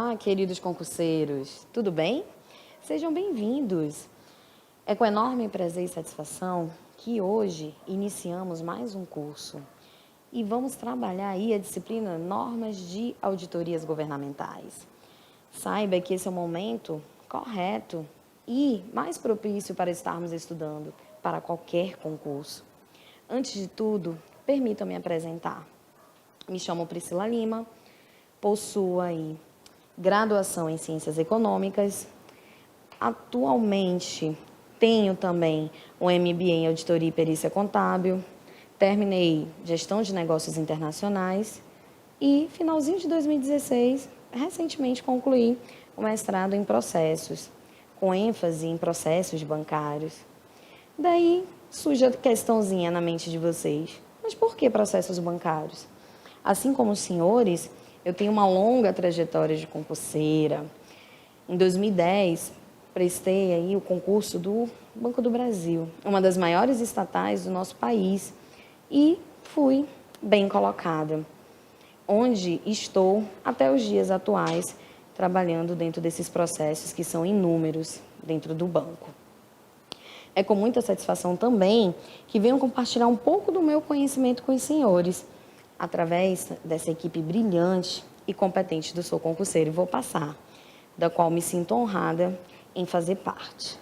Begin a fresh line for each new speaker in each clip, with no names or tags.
Olá, queridos concurseiros, tudo bem? Sejam bem-vindos. É com enorme prazer e satisfação que hoje iniciamos mais um curso e vamos trabalhar aí a disciplina Normas de Auditorias Governamentais. Saiba que esse é o momento correto e mais propício para estarmos estudando para qualquer concurso. Antes de tudo, permitam-me apresentar. Me chamo Priscila Lima, possuo aí graduação em Ciências Econômicas. Atualmente tenho também um MBA em Auditoria e Perícia Contábil. Terminei Gestão de Negócios Internacionais e, finalzinho de 2016, recentemente concluí o mestrado em Processos, com ênfase em processos bancários. Daí surge a questãozinha na mente de vocês. Mas por que processos bancários? Assim como os senhores, eu tenho uma longa trajetória de concurseira. Em 2010, prestei aí o concurso do Banco do Brasil, uma das maiores estatais do nosso país, e fui bem colocada, onde estou até os dias atuais, trabalhando dentro desses processos que são inúmeros dentro do banco. É com muita satisfação também que venho compartilhar um pouco do meu conhecimento com os senhores, através dessa equipe brilhante e competente do Sou Concurseiro e Vou Passar, da qual me sinto honrada em fazer parte.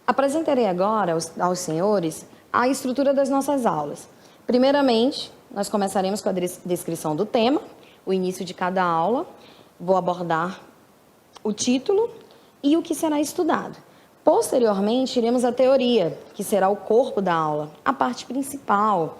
Apresentarei agora aos senhores a estrutura das nossas aulas. Primeiramente, nós começaremos com a descrição do tema, o início de cada aula, vou abordar o título e o que será estudado. Posteriormente, iremos à teoria, que será o corpo da aula, a parte principal,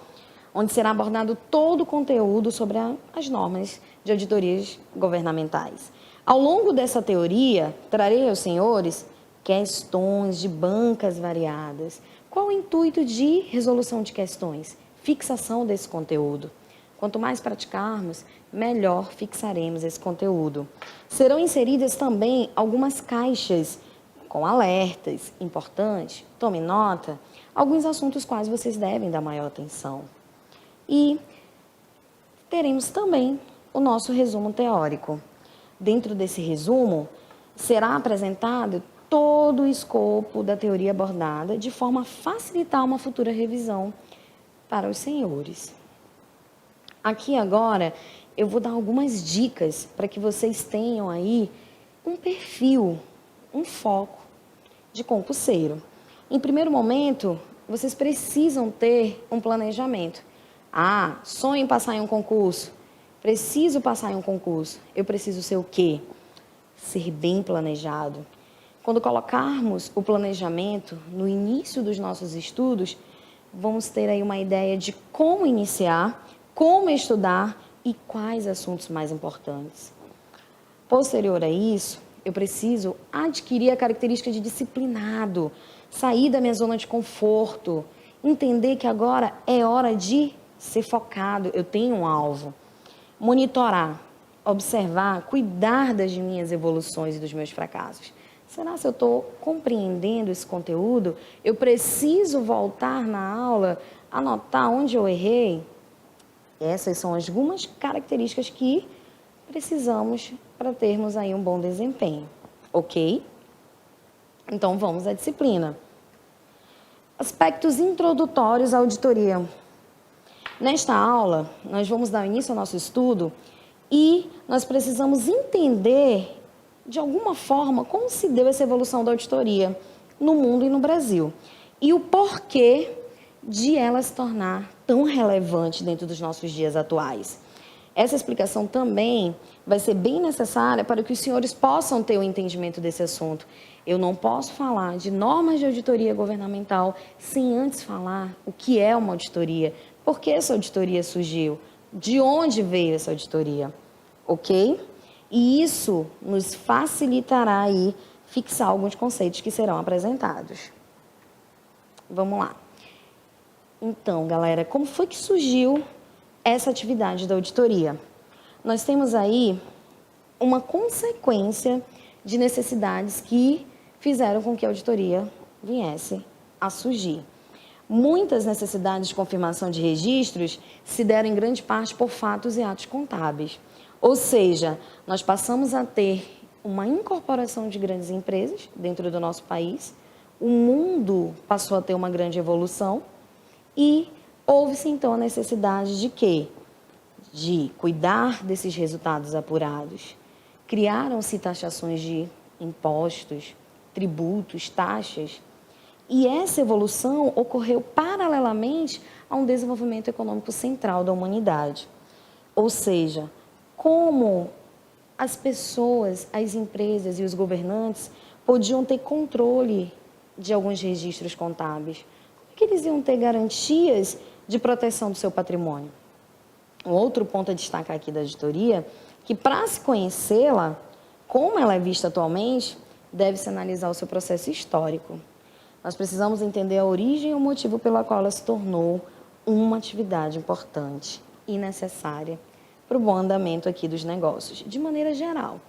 onde será abordado todo o conteúdo sobre as normas de auditorias governamentais. Ao longo dessa teoria, trarei aos senhores questões de bancas variadas. Qual o intuito de resolução de questões? Fixação desse conteúdo. Quanto mais praticarmos, melhor fixaremos esse conteúdo. Serão inseridas também algumas caixas com alertas importantes, tome nota, alguns assuntos quais vocês devem dar maior atenção. E teremos também o nosso resumo teórico. Dentro desse resumo, será apresentado todo o escopo da teoria abordada, de forma a facilitar uma futura revisão para os senhores. Aqui agora, eu vou dar algumas dicas para que vocês tenham aí um perfil, um foco de concurseiro. Em primeiro momento, vocês precisam ter um planejamento. Sonho em passar em um concurso. Preciso passar em um concurso. Eu preciso ser o quê? Ser bem planejado. Quando colocarmos o planejamento no início dos nossos estudos, vamos ter aí uma ideia de como iniciar, como estudar e quais assuntos mais importantes. Posterior a isso, eu preciso adquirir a característica de disciplinado, sair da minha zona de conforto, entender que agora é hora de ser focado, eu tenho um alvo. Monitorar, observar, cuidar das minhas evoluções e dos meus fracassos. Será que eu estou compreendendo esse conteúdo? Eu preciso voltar na aula, anotar onde eu errei? Essas são algumas características que precisamos para termos aí um bom desempenho, ok? Então vamos à disciplina. Aspectos introdutórios à auditoria. Nesta aula, nós vamos dar início ao nosso estudo e nós precisamos entender, de alguma forma, como se deu essa evolução da auditoria no mundo e no Brasil. E o porquê de ela se tornar tão relevante dentro dos nossos dias atuais. Essa explicação também vai ser bem necessária para que os senhores possam ter o entendimento desse assunto. Eu não posso falar de normas de auditoria governamental sem antes falar o que é uma auditoria. Por que essa auditoria surgiu? De onde veio essa auditoria? Ok? E isso nos facilitará aí fixar alguns conceitos que serão apresentados. Vamos lá. Então, galera, como foi que surgiu essa atividade da auditoria? Nós temos aí uma consequência de necessidades que fizeram com que a auditoria viesse a surgir. Muitas necessidades de confirmação de registros se deram em grande parte por fatos e atos contábeis. Ou seja, nós passamos a ter uma incorporação de grandes empresas dentro do nosso país, o mundo passou a ter uma grande evolução e houve-se então a necessidade de quê? De cuidar desses resultados apurados. Criaram-se taxações de impostos, tributos, taxas, e essa evolução ocorreu paralelamente a um desenvolvimento econômico central da humanidade. Ou seja, como as pessoas, as empresas e os governantes podiam ter controle de alguns registros contábeis. Como que eles iam ter garantias de proteção do seu patrimônio? Um outro ponto a destacar aqui da auditoria, que para se conhecê-la, como ela é vista atualmente, deve-se analisar o seu processo histórico. Nós precisamos entender a origem e o motivo pela qual ela se tornou uma atividade importante e necessária para o bom andamento aqui dos negócios, de maneira geral.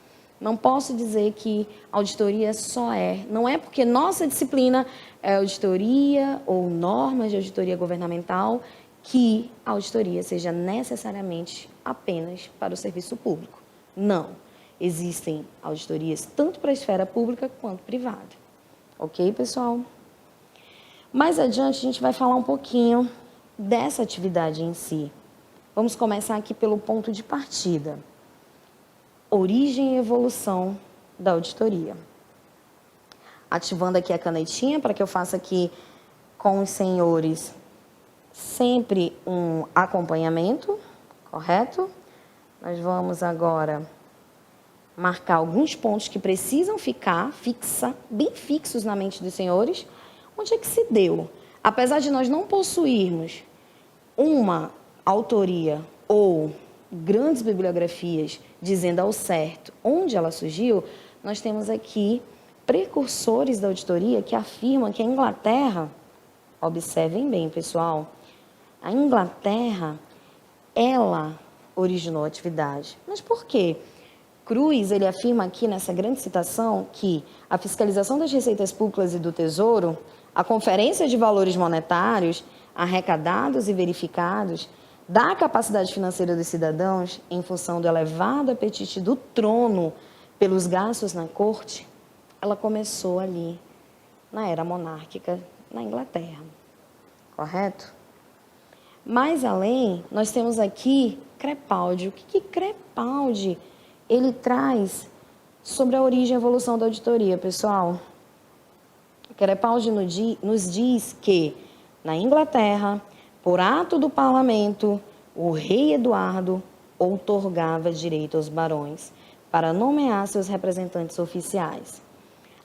Não posso dizer que auditoria não é porque nossa disciplina é auditoria ou normas de auditoria governamental que a auditoria seja necessariamente apenas para o serviço público. Não. Existem auditorias tanto para a esfera pública quanto privada. Ok, pessoal? Mais adiante, a gente vai falar um pouquinho dessa atividade em si. Vamos começar aqui pelo ponto de partida. Origem e evolução da auditoria. Ativando aqui a canetinha para que eu faça aqui com os senhores sempre um acompanhamento, correto? Nós vamos agora marcar alguns pontos que precisam ficar bem fixos na mente dos senhores. Onde é que se deu? Apesar de nós não possuirmos uma autoria ou grandes bibliografias dizendo ao certo onde ela surgiu, nós temos aqui precursores da auditoria que afirmam que a Inglaterra, observem bem, pessoal, a Inglaterra, ela originou a atividade. Mas por quê? Cruz, ele afirma aqui nessa grande citação que a fiscalização das receitas públicas e do Tesouro, a conferência de valores monetários, arrecadados e verificados, da capacidade financeira dos cidadãos em função do elevado apetite do trono pelos gastos na corte, ela começou ali, na era monárquica, na Inglaterra. Correto? Mais além, nós temos aqui Crepaldi. O que Crepaldi ele traz sobre a origem e evolução da auditoria, pessoal? Crepaldi nos diz que, na Inglaterra, por ato do parlamento, o rei Eduardo outorgava direito aos barões para nomear seus representantes oficiais.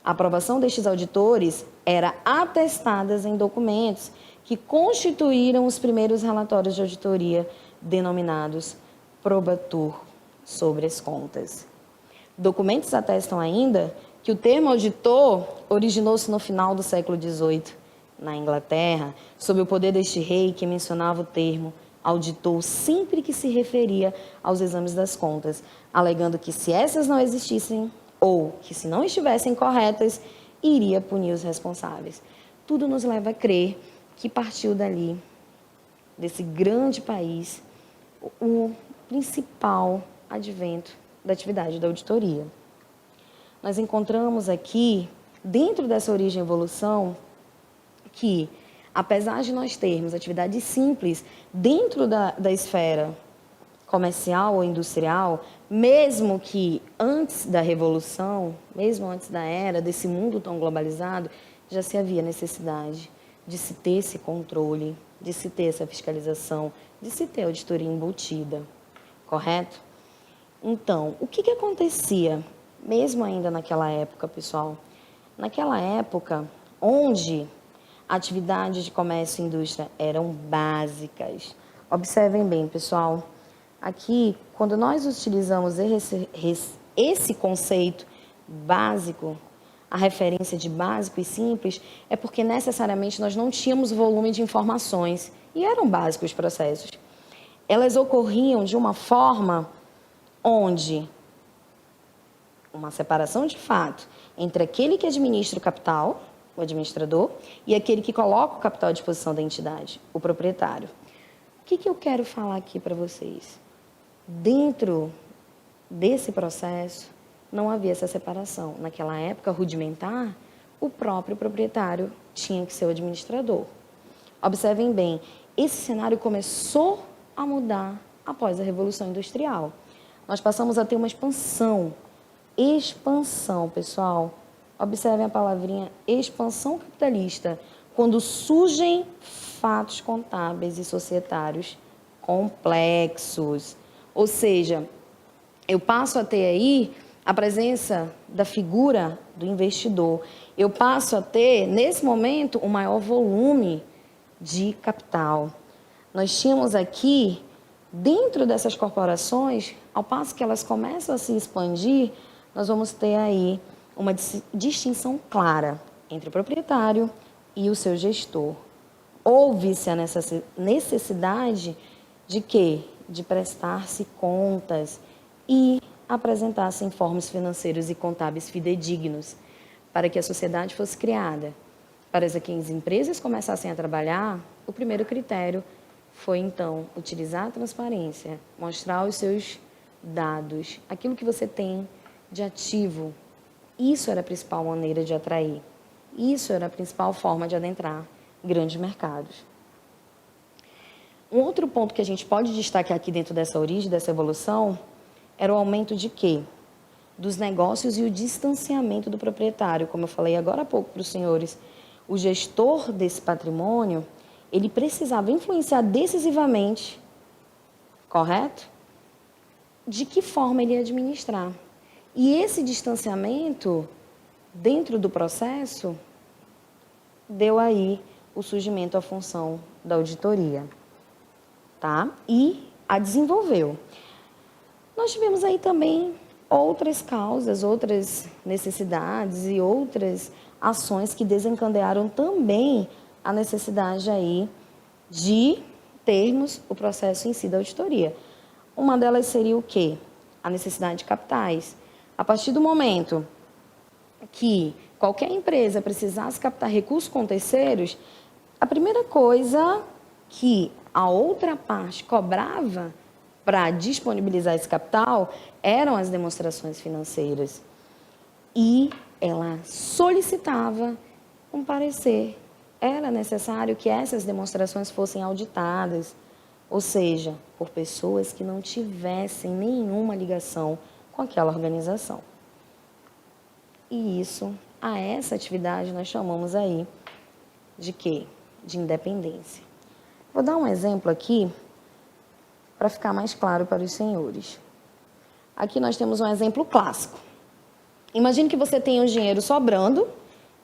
A aprovação destes auditores era atestada em documentos que constituíram os primeiros relatórios de auditoria, denominados probatur sobre as contas. Documentos atestam ainda que o termo auditor originou-se no final do século XVIII, na Inglaterra, sob o poder deste rei que mencionava o termo auditor sempre que se referia aos exames das contas, alegando que se essas não existissem ou que se não estivessem corretas, iria punir os responsáveis. Tudo nos leva a crer que partiu dali, desse grande país, o principal advento da atividade da auditoria. Nós encontramos aqui, dentro dessa origem e evolução, que, apesar de nós termos atividades simples dentro da esfera comercial ou industrial, mesmo que antes da revolução, mesmo antes da era, desse mundo tão globalizado, já se havia necessidade de se ter esse controle, de se ter essa fiscalização, de se ter auditoria embutida, correto? Então, o que acontecia, mesmo ainda naquela época, pessoal? Naquela época, onde atividades de comércio e indústria eram básicas. Observem bem, pessoal. Aqui, quando nós utilizamos esse conceito básico, a referência de básico e simples, é porque necessariamente nós não tínhamos volume de informações e eram básicos os processos. Elas ocorriam de uma forma onde uma separação de fato entre aquele que administra o capital, o administrador, e aquele que coloca o capital à disposição da entidade, o proprietário. O que eu quero falar aqui para vocês? Dentro desse processo, não havia essa separação. Naquela época rudimentar, o próprio proprietário tinha que ser o administrador. Observem bem, esse cenário começou a mudar após a Revolução Industrial. Nós passamos a ter uma expansão, pessoal. Observem a palavrinha expansão capitalista, quando surgem fatos contábeis e societários complexos. Ou seja, eu passo a ter aí a presença da figura do investidor. Eu passo a ter, nesse momento, um maior volume de capital. Nós tínhamos aqui, dentro dessas corporações, ao passo que elas começam a se expandir, nós vamos ter aí uma distinção clara entre o proprietário e o seu gestor. Houve-se a necessidade de quê? De prestar-se contas e apresentar-se informes financeiros e contábeis fidedignos para que a sociedade fosse criada. Para que as empresas começassem a trabalhar, o primeiro critério foi, então, utilizar a transparência, mostrar os seus dados, aquilo que você tem de ativo. Isso era a principal maneira de atrair. Isso era a principal forma de adentrar grandes mercados. Um outro ponto que a gente pode destacar aqui dentro dessa origem, dessa evolução, era o aumento de quê? Dos negócios e o distanciamento do proprietário. Como eu falei agora há pouco para os senhores, o gestor desse patrimônio, ele precisava influenciar decisivamente, correto? De que forma ele ia administrar. E esse distanciamento, dentro do processo, deu aí o surgimento à função da auditoria, tá? E a desenvolveu. Nós tivemos aí também outras causas, outras necessidades e outras ações que desencadearam também a necessidade aí de termos o processo em si da auditoria. Uma delas seria o quê? A necessidade de capitais. A partir do momento que qualquer empresa precisasse captar recursos com terceiros, a primeira coisa que a outra parte cobrava para disponibilizar esse capital eram as demonstrações financeiras. E ela solicitava um parecer. Era necessário que essas demonstrações fossem auditadas, ou seja, por pessoas que não tivessem nenhuma ligação com aquela organização. E isso, a essa atividade nós chamamos aí de quê? De independência. Vou dar um exemplo aqui para ficar mais claro para os senhores. Aqui nós temos um exemplo clássico. Imagine que você tenha um dinheiro sobrando.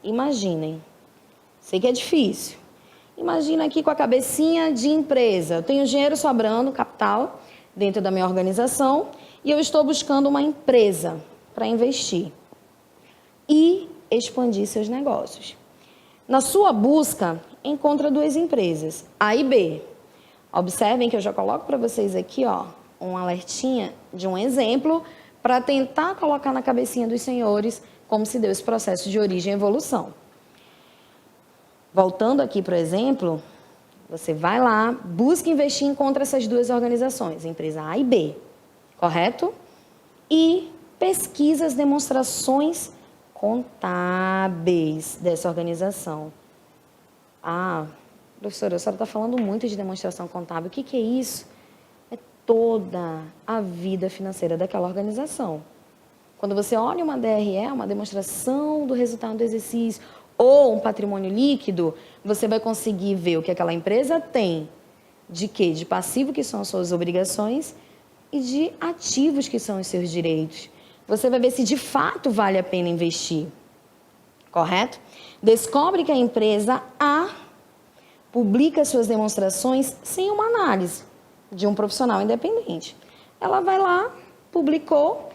Imaginem. Sei que é difícil. Imagina aqui com a cabecinha de empresa. Eu tenho dinheiro sobrando, capital, dentro da minha organização, e eu estou buscando uma empresa para investir e expandir seus negócios. Na sua busca, encontra duas empresas, A e B. Observem que eu já coloco para vocês aqui, ó, um alertinha de um exemplo para tentar colocar na cabecinha dos senhores como se deu esse processo de origem e evolução. Voltando aqui para o exemplo, você vai lá, busca investir e encontra essas duas organizações, empresa A e B, correto? E pesquisa as demonstrações contábeis dessa organização. Ah, professora, a senhora está falando muito de demonstração contábil. O que é isso? É toda a vida financeira daquela organização. Quando você olha uma DRE, uma demonstração do resultado do exercício, ou um patrimônio líquido, você vai conseguir ver o que aquela empresa tem de quê? De passivo, que são as suas obrigações, e de ativos, que são os seus direitos. Você vai ver se de fato vale a pena investir, correto? Descobre que a empresa A publica suas demonstrações sem uma análise de um profissional independente. Ela vai lá, publicou,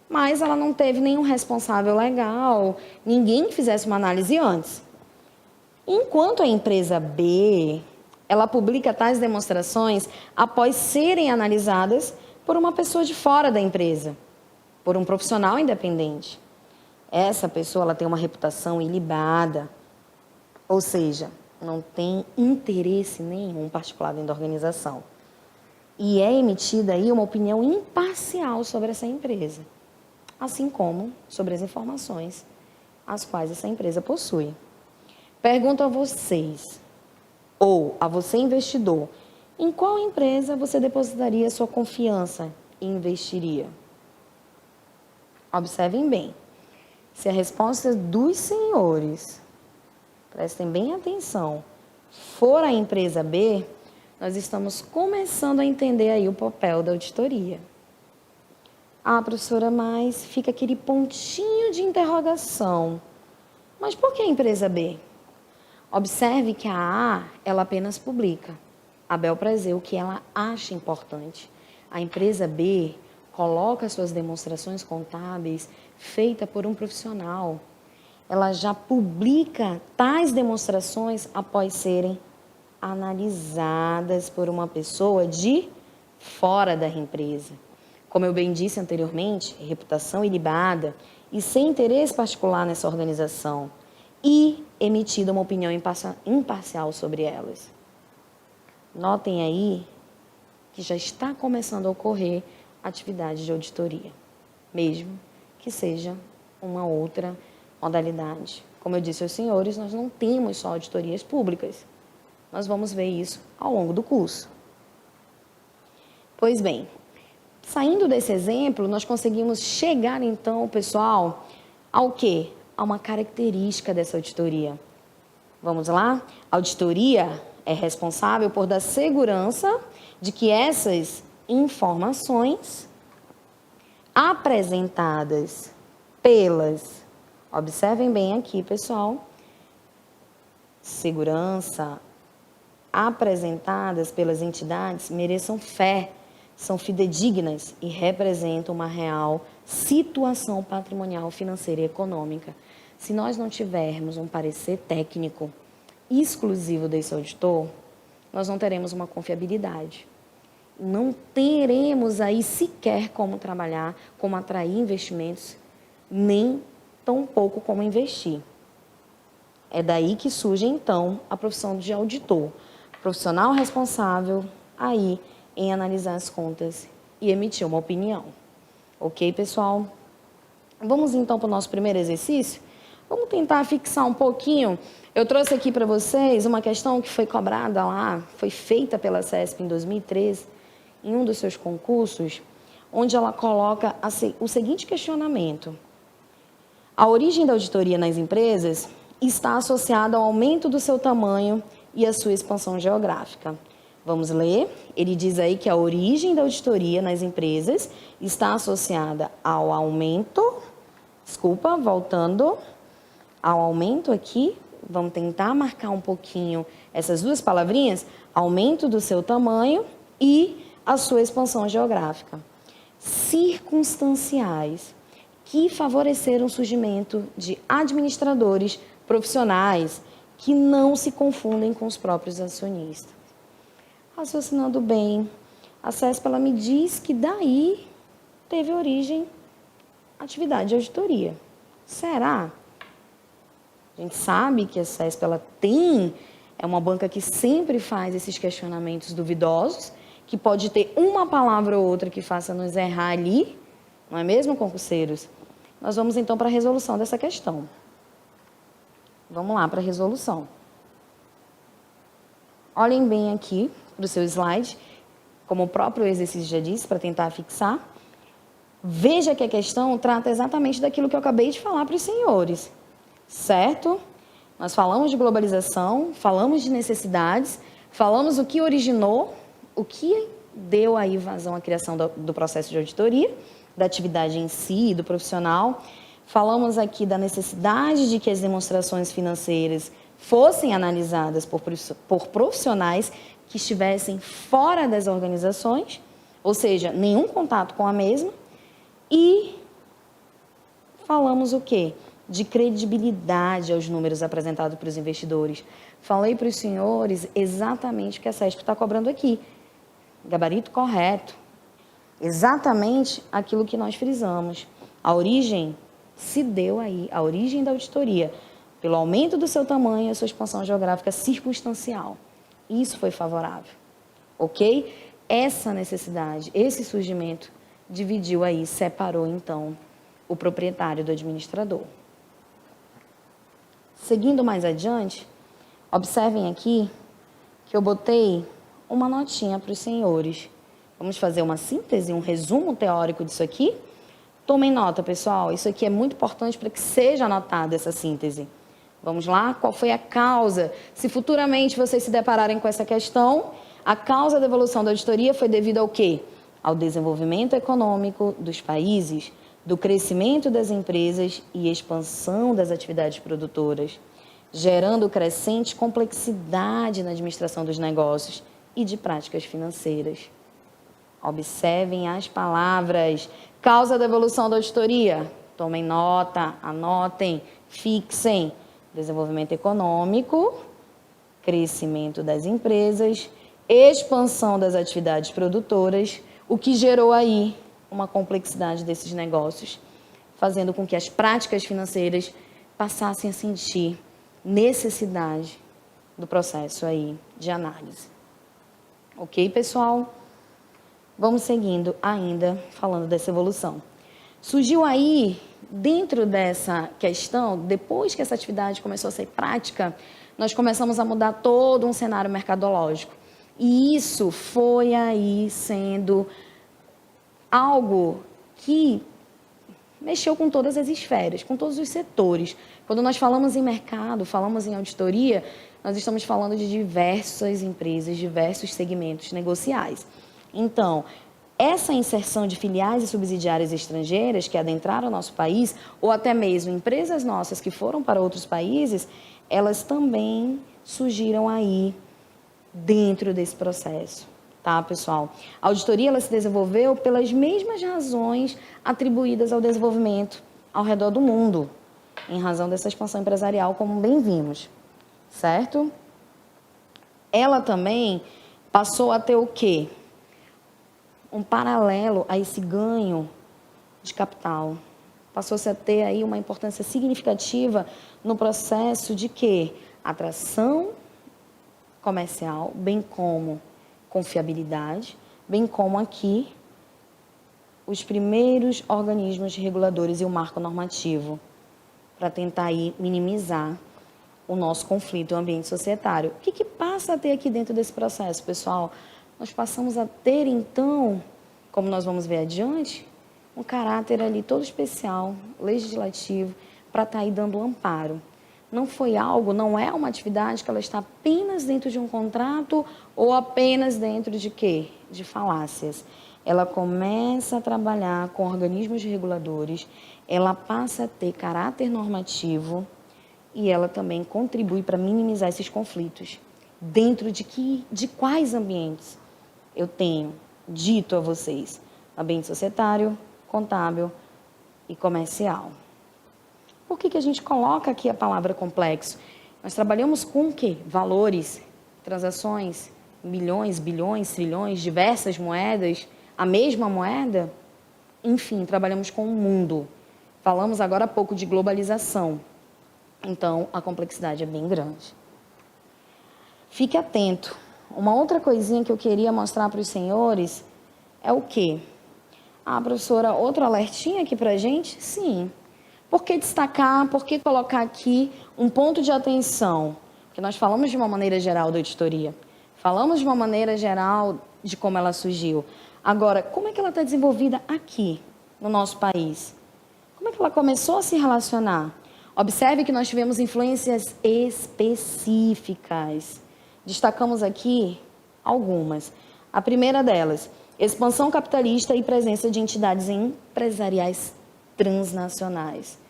mas ela não teve nenhum responsável legal, ninguém que fizesse uma análise antes. Enquanto a empresa B, ela publica tais demonstrações após serem analisadas por uma pessoa de fora da empresa, por um profissional independente. Essa pessoa, ela tem uma reputação ilibada, ou seja, não tem interesse nenhum particular dentro da organização. E é emitida aí uma opinião imparcial sobre essa empresa. assim como sobre as informações as quais essa empresa possui. Pergunto a vocês, ou a você investidor, em qual empresa você depositaria sua confiança e investiria? Observem bem. Se a resposta dos senhores, prestem bem atenção, for a empresa B, nós estamos começando a entender aí o papel da auditoria. Ah, professora, mas fica aquele pontinho de interrogação. Mas por que a empresa B? Observe que a A, ela apenas publica. A bel prazer o que ela acha importante. A empresa B coloca suas demonstrações contábeis feitas por um profissional. Ela já publica tais demonstrações após serem analisadas por uma pessoa de fora da empresa. Como eu bem disse anteriormente, reputação ilibada e sem interesse particular nessa organização e emitida uma opinião imparcial sobre elas. Notem aí que já está começando a ocorrer atividade de auditoria, mesmo que seja uma outra modalidade. Como eu disse aos senhores, nós não temos só auditorias públicas. Nós vamos ver isso ao longo do curso. Pois bem, saindo desse exemplo, nós conseguimos chegar então, pessoal, ao quê? A uma característica dessa auditoria. Vamos lá? A auditoria é responsável por dar segurança de que essas informações apresentadas pelas, observem bem aqui, pessoal, segurança apresentadas pelas entidades mereçam fé, são fidedignas e representam uma real situação patrimonial, financeira e econômica. Se nós não tivermos um parecer técnico exclusivo desse auditor, nós não teremos uma confiabilidade. Não teremos aí sequer como trabalhar, como atrair investimentos, nem tão pouco como investir. É daí que surge, então, a profissão de auditor, profissional responsável aí em analisar as contas e emitir uma opinião. Ok, pessoal? Vamos, então, para o nosso primeiro exercício? Vamos tentar fixar um pouquinho. Eu trouxe aqui para vocês uma questão que foi cobrada lá, foi feita pela CESP em 2013, em um dos seus concursos, onde ela coloca o seguinte questionamento. A origem da auditoria nas empresas está associada ao aumento do seu tamanho e à sua expansão geográfica. Vamos ler? Ele diz aí que a origem da auditoria nas empresas está associada ao aumento, voltando ao aumento aqui, vamos tentar marcar um pouquinho essas duas palavrinhas, aumento do seu tamanho e a sua expansão geográfica. Circunstanciais que favoreceram o surgimento de administradores profissionais que não se confundem com os próprios acionistas. Raciocinando bem, a CESP ela me diz que daí teve origem atividade de auditoria. Será? A gente sabe que a CESP ela é uma banca que sempre faz esses questionamentos duvidosos, que pode ter uma palavra ou outra que faça nos errar ali, não é mesmo, concurseiros? Nós vamos então para a resolução dessa questão. Vamos lá para a resolução. Olhem bem aqui para o seu slide, como o próprio exercício já disse, para tentar fixar. Veja que a questão trata exatamente daquilo que eu acabei de falar para os senhores, certo? Nós falamos de globalização, falamos de necessidades, falamos o que originou, o que deu aí vazão à criação do processo de auditoria, da atividade em si, do profissional. Falamos aqui da necessidade de que as demonstrações financeiras fossem analisadas por profissionais que estivessem fora das organizações, ou seja, nenhum contato com a mesma. E falamos o quê? De credibilidade aos números apresentados para os investidores. Falei para os senhores exatamente o que a CESP está cobrando aqui. Gabarito correto. Exatamente aquilo que nós frisamos. A origem se deu aí, a origem da auditoria, pelo aumento do seu tamanho e a sua expansão geográfica circunstancial. Isso foi favorável, ok? Essa necessidade, esse surgimento, dividiu aí, separou então o proprietário do administrador. Seguindo mais adiante, observem aqui que eu botei uma notinha para os senhores. Vamos fazer uma síntese, um resumo teórico disso aqui? Tomem nota, pessoal. Isso aqui é muito importante para que seja anotada essa síntese. Vamos lá? Qual foi a causa? Se futuramente vocês se depararem com essa questão, a causa da evolução da auditoria foi devido ao quê? Ao desenvolvimento econômico dos países, do crescimento das empresas e expansão das atividades produtoras, gerando crescente complexidade na administração dos negócios e de práticas financeiras. Observem as palavras. Causa da evolução da auditoria. Tomem nota, anotem, fixem. Desenvolvimento econômico, crescimento das empresas, expansão das atividades produtoras, o que gerou aí uma complexidade desses negócios, fazendo com que as práticas financeiras passassem a sentir necessidade do processo aí de análise. Ok, pessoal? Vamos seguindo ainda falando dessa evolução. Surgiu aí, dentro dessa questão, depois que essa atividade começou a ser prática, nós começamos a mudar todo um cenário mercadológico. E isso foi aí sendo algo que mexeu com todas as esferas, com todos os setores. Quando nós falamos em mercado, falamos em auditoria, nós estamos falando de diversas empresas, diversos segmentos negociais. Então, essa inserção de filiais e subsidiárias estrangeiras que adentraram o nosso país, ou até mesmo empresas nossas que foram para outros países, elas também surgiram aí dentro desse processo, tá, pessoal? A auditoria ela se desenvolveu pelas mesmas razões atribuídas ao desenvolvimento ao redor do mundo, em razão dessa expansão empresarial, como bem vimos, certo? Ela também passou a ter o quê? Um paralelo a esse ganho de capital. Passou-se a ter aí uma importância significativa no processo de quê? Atração comercial, bem como confiabilidade, bem como aqui os primeiros organismos reguladores e o marco normativo, para tentar aí minimizar o nosso conflito e o ambiente societário. O que passa a ter aqui dentro desse processo, pessoal? Nós passamos a ter, então, como nós vamos ver adiante, um caráter ali todo especial, legislativo, para estar aí dando amparo. Não foi algo, não é uma atividade que ela está apenas dentro de um contrato ou apenas dentro de quê? De falácias. Ela começa a trabalhar com organismos reguladores, ela passa a ter caráter normativo e ela também contribui para minimizar esses conflitos. Dentro de quais ambientes? Eu tenho dito a vocês, ambiente societário, contábil e comercial. Por que a gente coloca aqui a palavra complexo? Nós trabalhamos com o quê? Valores, transações, milhões, bilhões, trilhões, diversas moedas, a mesma moeda? Enfim, trabalhamos com o mundo. Falamos agora há pouco de globalização. Então, a complexidade é bem grande. Fique atento. Uma outra coisinha que eu queria mostrar para os senhores é o quê? Ah, professora, outro alertinha aqui para a gente? Sim. Por que destacar, por que colocar aqui um ponto de atenção? Porque nós falamos de uma maneira geral da auditoria. Falamos de uma maneira geral de como ela surgiu. Agora, como é que ela está desenvolvida aqui, no nosso país? Como é que ela começou a se relacionar? Observe que nós tivemos influências específicas. Destacamos aqui algumas. A primeira delas, expansão capitalista e presença de entidades empresariais transnacionais.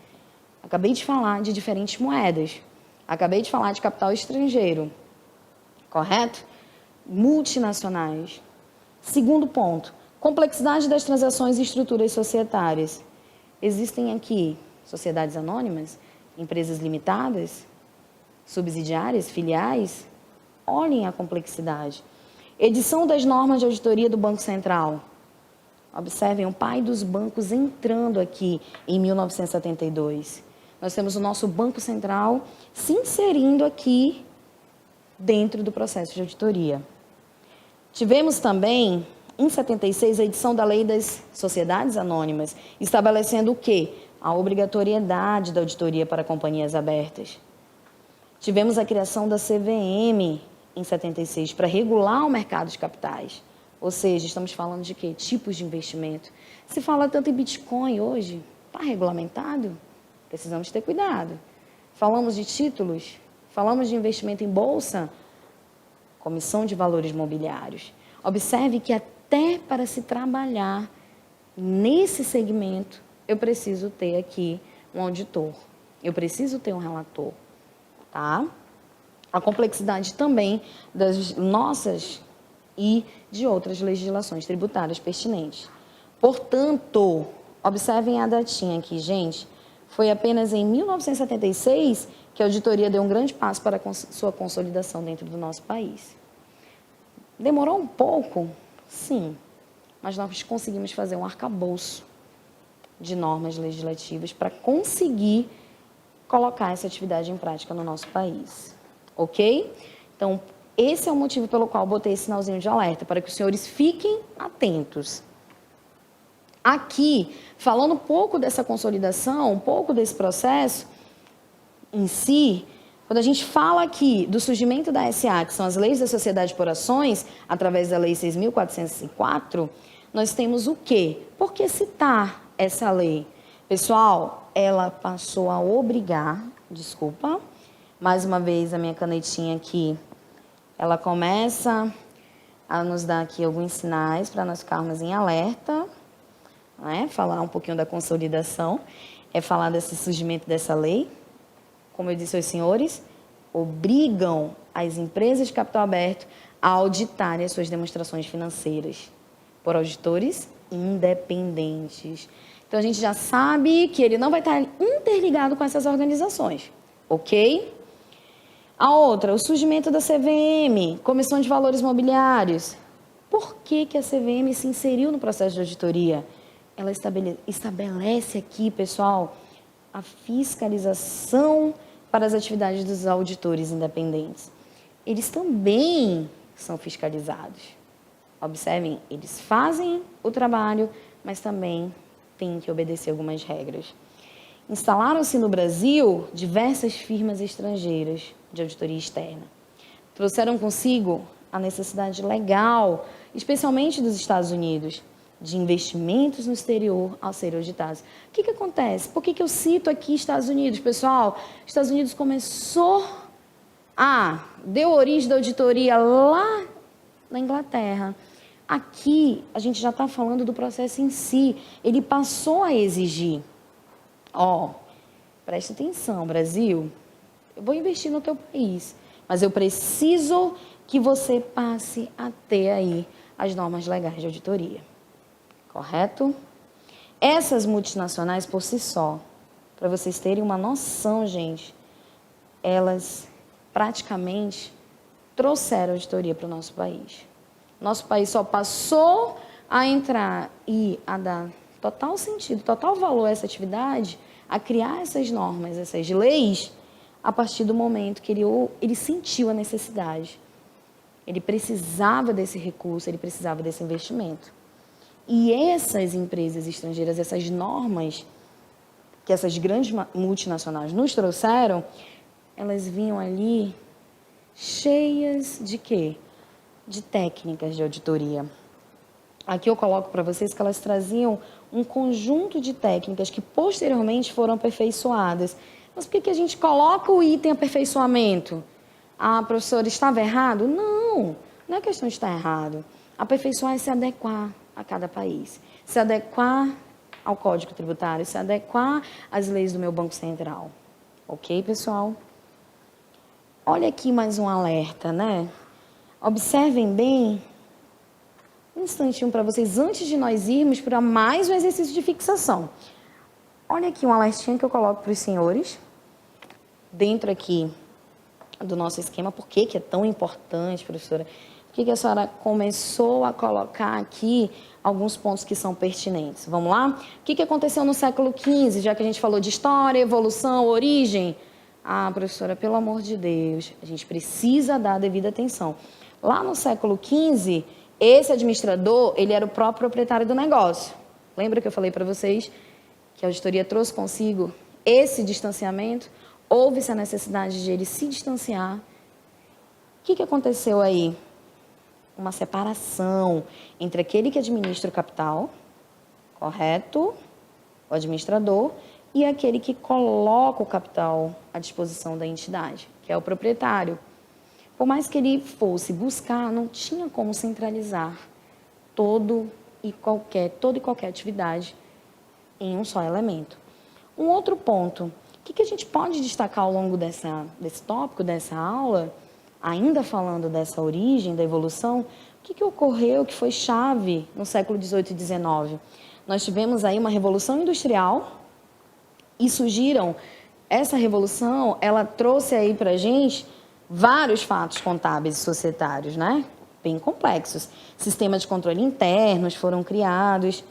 Acabei de falar de diferentes moedas. Acabei de falar de capital estrangeiro. Correto? Multinacionais. Segundo ponto, complexidade das transações e estruturas societárias. Existem aqui sociedades anônimas, empresas limitadas, subsidiárias, filiais. Olhem a complexidade. Edição das normas de auditoria do Banco Central. Observem o pai dos bancos entrando aqui em 1972. Nós temos o nosso Banco Central se inserindo aqui dentro do processo de auditoria. Tivemos também, em 76, a edição da Lei das Sociedades Anônimas, estabelecendo o quê? a obrigatoriedade da auditoria para companhias abertas. Tivemos a criação da CVM em 76 para regular o mercado de capitais. Ou seja, estamos falando de quê? Tipos de investimento. Se fala tanto em Bitcoin hoje, está regulamentado? Precisamos ter cuidado. Falamos de títulos, falamos de investimento em bolsa, Comissão de Valores Mobiliários. Observe que até para se trabalhar nesse segmento, eu preciso ter aqui um auditor, eu preciso ter um relator, tá? A complexidade também das nossas e de outras legislações tributárias pertinentes. Portanto, observem a datinha aqui, gente. Foi apenas em 1976 que a auditoria deu um grande passo para a sua consolidação dentro do nosso país. Demorou um pouco? Sim, mas nós conseguimos fazer um arcabouço de normas legislativas para conseguir colocar essa atividade em prática no nosso país. Ok? Então, esse é o motivo pelo qual eu botei esse sinalzinho de alerta, para que os senhores fiquem atentos. Aqui, falando um pouco dessa consolidação, um pouco desse processo em si, quando a gente fala aqui do surgimento da SA, que são as leis da sociedade por ações, através da Lei 6.404, nós temos o quê? Por que citar essa lei? Pessoal, ela passou a obrigar, desculpa, mais uma vez a minha canetinha aqui, ela começa a nos dar aqui alguns sinais para nós ficarmos em alerta, né? Falar um pouquinho da consolidação, é falar desse surgimento dessa lei. Como eu disse aos senhores, obrigam as empresas de capital aberto a auditarem as suas demonstrações financeiras por auditores independentes. Então, a gente já sabe que ele não vai estar interligado com essas organizações, ok? A outra, o surgimento da CVM, Comissão de Valores Mobiliários. Por que a CVM se inseriu no processo de auditoria? Ela estabelece aqui, pessoal, a fiscalização para as atividades dos auditores independentes. Eles também são fiscalizados. Observem, eles fazem o trabalho, mas também têm que obedecer algumas regras. Instalaram-se no Brasil diversas firmas estrangeiras de auditoria externa. Trouxeram consigo a necessidade legal, especialmente dos Estados Unidos, de investimentos no exterior ao serem auditados. O que acontece? Por que eu cito aqui Estados Unidos, pessoal? Estados Unidos deu origem da auditoria lá na Inglaterra. Aqui, a gente já está falando do processo em si. Ele passou a exigir. Preste atenção, Brasil. Eu vou investir no teu país, mas eu preciso que você passe a ter aí as normas legais de auditoria. Correto? Essas multinacionais, por si só, para vocês terem uma noção, gente, elas praticamente trouxeram a auditoria para o nosso país. Nosso país só passou a entrar e a dar total sentido, total valor a essa atividade, a criar essas normas, essas leis, a partir do momento que ele sentiu a necessidade. Ele precisava desse recurso, ele precisava desse investimento. E essas empresas estrangeiras, essas normas que essas grandes multinacionais nos trouxeram, elas vinham ali cheias de quê? De técnicas de auditoria. Aqui eu coloco para vocês que elas traziam um conjunto de técnicas que posteriormente foram aperfeiçoadas. Mas por que a gente coloca o item aperfeiçoamento? Professora, estava errado? Não é questão de estar errado. Aperfeiçoar é se adequar a cada país, se adequar ao Código Tributário, se adequar às leis do meu Banco Central. Ok, pessoal? Olha aqui mais um alerta, né? Observem bem, um instantinho para vocês, antes de nós irmos para mais um exercício de fixação. Olha aqui um alertinho que eu coloco para os senhores, dentro aqui do nosso esquema. Por que é tão importante, professora? Por que a senhora começou a colocar aqui alguns pontos que são pertinentes? Vamos lá? O que aconteceu no século XV, já que a gente falou de história, evolução, origem? Professora, pelo amor de Deus, a gente precisa dar a devida atenção. Lá no século XV, esse administrador, ele era o próprio proprietário do negócio. Lembra que eu falei para vocês que a auditoria trouxe consigo esse distanciamento, houve-se a necessidade de ele se distanciar. O que aconteceu aí? Uma separação entre aquele que administra o capital, correto? O administrador, e aquele que coloca o capital à disposição da entidade, que é o proprietário. Por mais que ele fosse buscar, não tinha como centralizar toda e qualquer atividade em um só elemento. Um outro ponto, o que a gente pode destacar ao longo desse tópico, dessa aula, ainda falando dessa origem, da evolução, o que ocorreu que foi chave no século XVIII e XIX? Nós tivemos aí uma revolução industrial e surgiram, essa revolução, ela trouxe aí para a gente vários fatos contábeis e societários, né? Bem complexos. Sistemas de controle internos foram criados,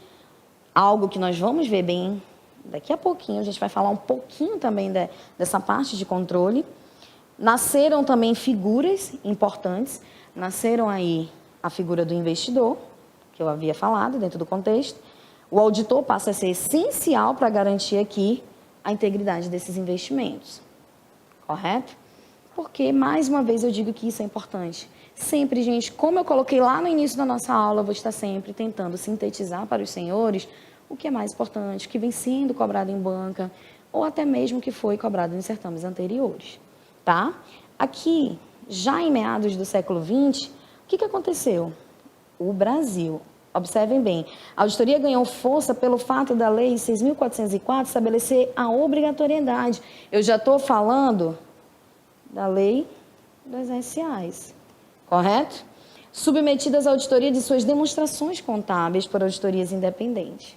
algo que nós vamos ver bem daqui a pouquinho, a gente vai falar um pouquinho também dessa parte de controle. Nasceram também figuras importantes, nasceram aí a figura do investidor, que eu havia falado dentro do contexto. O auditor passa a ser essencial para garantir aqui a integridade desses investimentos, correto? Porque, mais uma vez, eu digo que isso é importante. Sempre, gente, como eu coloquei lá no início da nossa aula, eu vou estar sempre tentando sintetizar para os senhores o que é mais importante, o que vem sendo cobrado em banca, ou até mesmo o que foi cobrado em certames anteriores, tá? Aqui, já em meados do século XX, o que aconteceu? O Brasil, observem bem, a auditoria ganhou força pelo fato da Lei 6.404 estabelecer a obrigatoriedade. Eu já estou falando da Lei das SAs, correto? Submetidas à auditoria de suas demonstrações contábeis por auditorias independentes.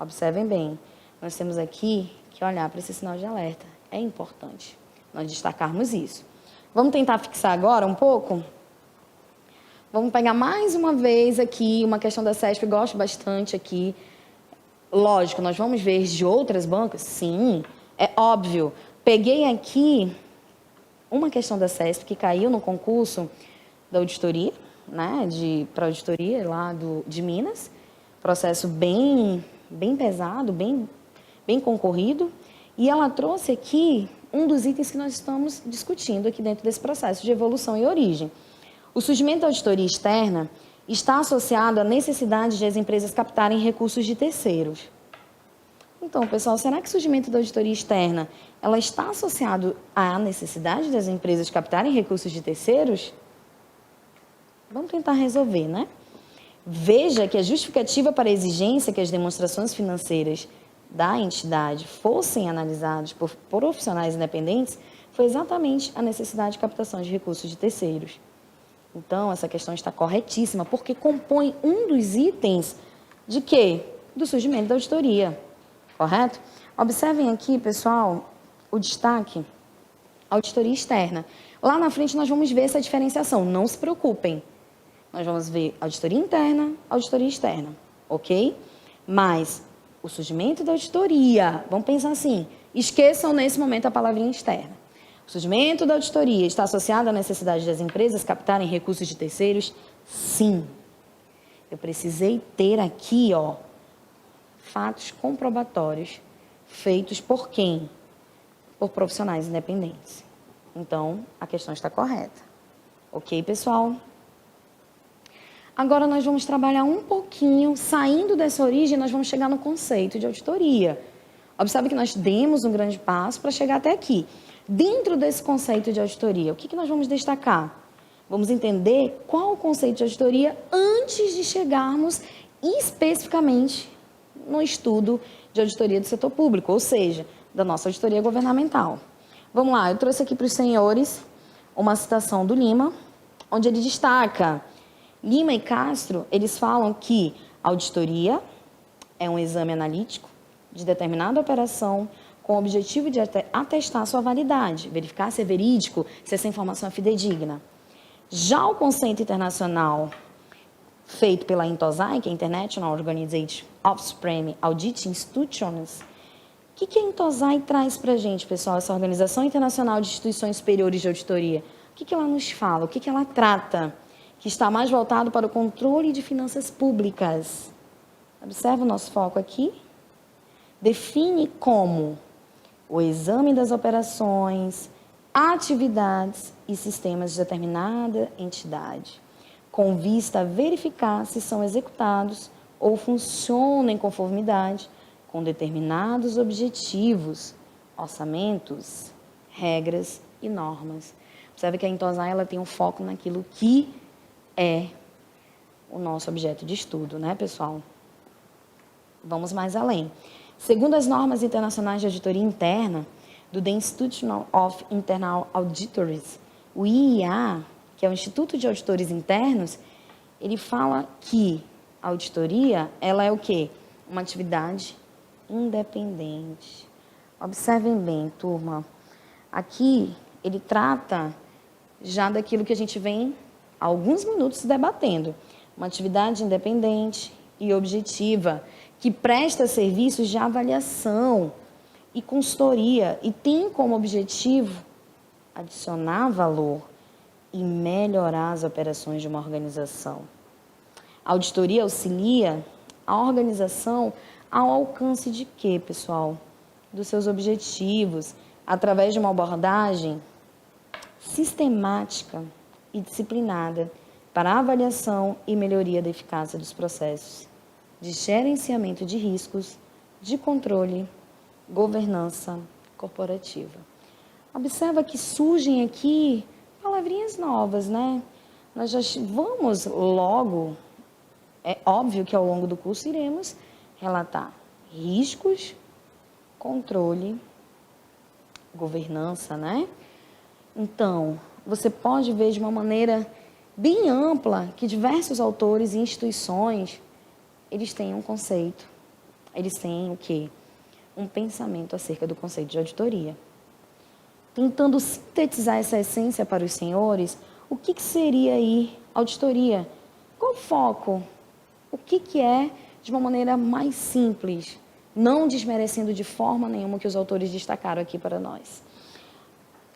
Observem bem, nós temos aqui que olhar para esse sinal de alerta. É importante nós destacarmos isso. Vamos tentar fixar agora um pouco? Vamos pegar mais uma vez aqui uma questão da CESP, eu gosto bastante aqui. Lógico, nós vamos ver de outras bancas? Sim, é óbvio. Peguei aqui uma questão da CESP que caiu no concurso da auditoria, né, para auditoria lá de Minas. Processo bem pesado, bem concorrido. E ela trouxe aqui um dos itens que nós estamos discutindo aqui dentro desse processo de evolução e origem. O surgimento da auditoria externa está associado à necessidade de as empresas captarem recursos de terceiros. Então, pessoal, será que o surgimento da auditoria externa ela está associado à necessidade das empresas captarem recursos de terceiros? Vamos tentar resolver, né? Veja que a justificativa para a exigência que as demonstrações financeiras da entidade fossem analisadas por profissionais independentes foi exatamente a necessidade de captação de recursos de terceiros. Então, essa questão está corretíssima, porque compõe um dos itens de quê? Do surgimento da auditoria, correto? Observem aqui, pessoal, o destaque, auditoria externa. Lá na frente nós vamos ver essa diferenciação, não se preocupem. Nós vamos ver auditoria interna, auditoria externa, ok? Mas o surgimento da auditoria, vamos pensar assim, esqueçam nesse momento a palavrinha externa. O surgimento da auditoria está associado à necessidade das empresas captarem recursos de terceiros? Sim. Eu precisei ter aqui, ó, fatos comprobatórios feitos por quem? Por profissionais independentes. Então, a questão está correta. Ok, pessoal? Agora nós vamos trabalhar um pouquinho, saindo dessa origem, nós vamos chegar no conceito de auditoria. Observe que nós demos um grande passo para chegar até aqui. Dentro desse conceito de auditoria, o que nós vamos destacar? Vamos entender qual o conceito de auditoria antes de chegarmos especificamente no estudo de auditoria do setor público, ou seja, da nossa auditoria governamental. Vamos lá, eu trouxe aqui para os senhores uma citação do Lima, onde ele destaca: Lima e Castro, eles falam que a auditoria é um exame analítico de determinada operação com o objetivo de atestar sua validade, verificar se é verídico, se essa informação é fidedigna. Já o conceito internacional feito pela INTOSAI, que é International Organization of Supreme Audit Institutions, o que a INTOSAI traz para a gente, pessoal, essa Organização Internacional de Instituições Superiores de Auditoria? O que ela nos fala, o que ela trata, que está mais voltado para o controle de finanças públicas? Observa o nosso foco aqui. define como o exame das operações, atividades e sistemas de determinada entidade, com vista a verificar se são executados ou funcionam em conformidade com determinados objetivos, orçamentos, regras e normas. Observe que a Intosai ela tem um foco naquilo que é o nosso objeto de estudo, né, pessoal? Vamos mais além. Segundo as normas internacionais de auditoria interna, do The Institution of Internal Auditors, o IIA, que é o Instituto de Auditores Internos, ele fala que a auditoria, ela é o quê? Uma atividade independente. Observem bem, turma. Aqui, ele trata já daquilo que a gente vem há alguns minutos debatendo. Uma atividade independente e objetiva, que presta serviços de avaliação e consultoria e tem como objetivo adicionar valor e melhorar as operações de uma organização. A auditoria auxilia a organização ao alcance de quê, pessoal? Dos seus objetivos, através de uma abordagem sistemática e disciplinada para a avaliação e melhoria da eficácia dos processos de gerenciamento de riscos, de controle, governança corporativa. Observa que surgem aqui palavrinhas novas, né? Nós já vamos logo, é óbvio que ao longo do curso iremos relatar riscos, controle, governança, né? Então, você pode ver de uma maneira bem ampla que diversos autores e instituições, eles têm um conceito, eles têm o quê? Um pensamento acerca do conceito de auditoria. Tentando sintetizar essa essência para os senhores, o que seria aí auditoria? Qual o foco? O que é de uma maneira mais simples, não desmerecendo de forma nenhuma o que os autores destacaram aqui para nós?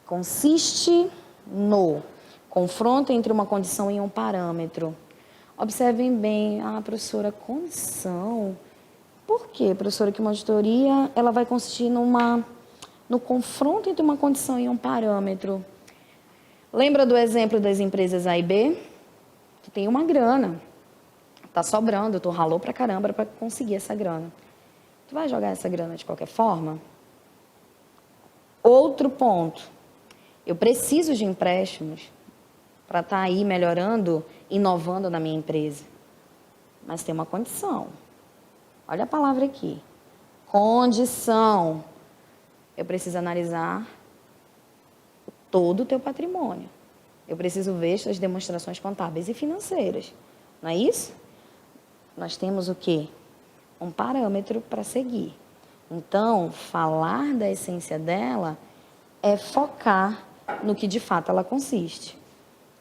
Consiste no confronto entre uma condição e um parâmetro. Observem bem, professora, condição. Por quê, professora, que uma auditoria ela vai consistir no confronto entre uma condição e um parâmetro? Lembra do exemplo das empresas A e B? Tu tem uma grana, tá sobrando, tu ralou pra caramba para conseguir essa grana. Tu vai jogar essa grana de qualquer forma? Outro ponto, eu preciso de empréstimos para estar aí melhorando, inovando na minha empresa. Mas tem uma condição. Olha a palavra aqui. Condição. Eu preciso analisar todo o teu patrimônio. Eu preciso ver suas demonstrações contábeis e financeiras. Não é isso? Nós temos o quê? Um parâmetro para seguir. Então, falar da essência dela é focar no que de fato ela consiste.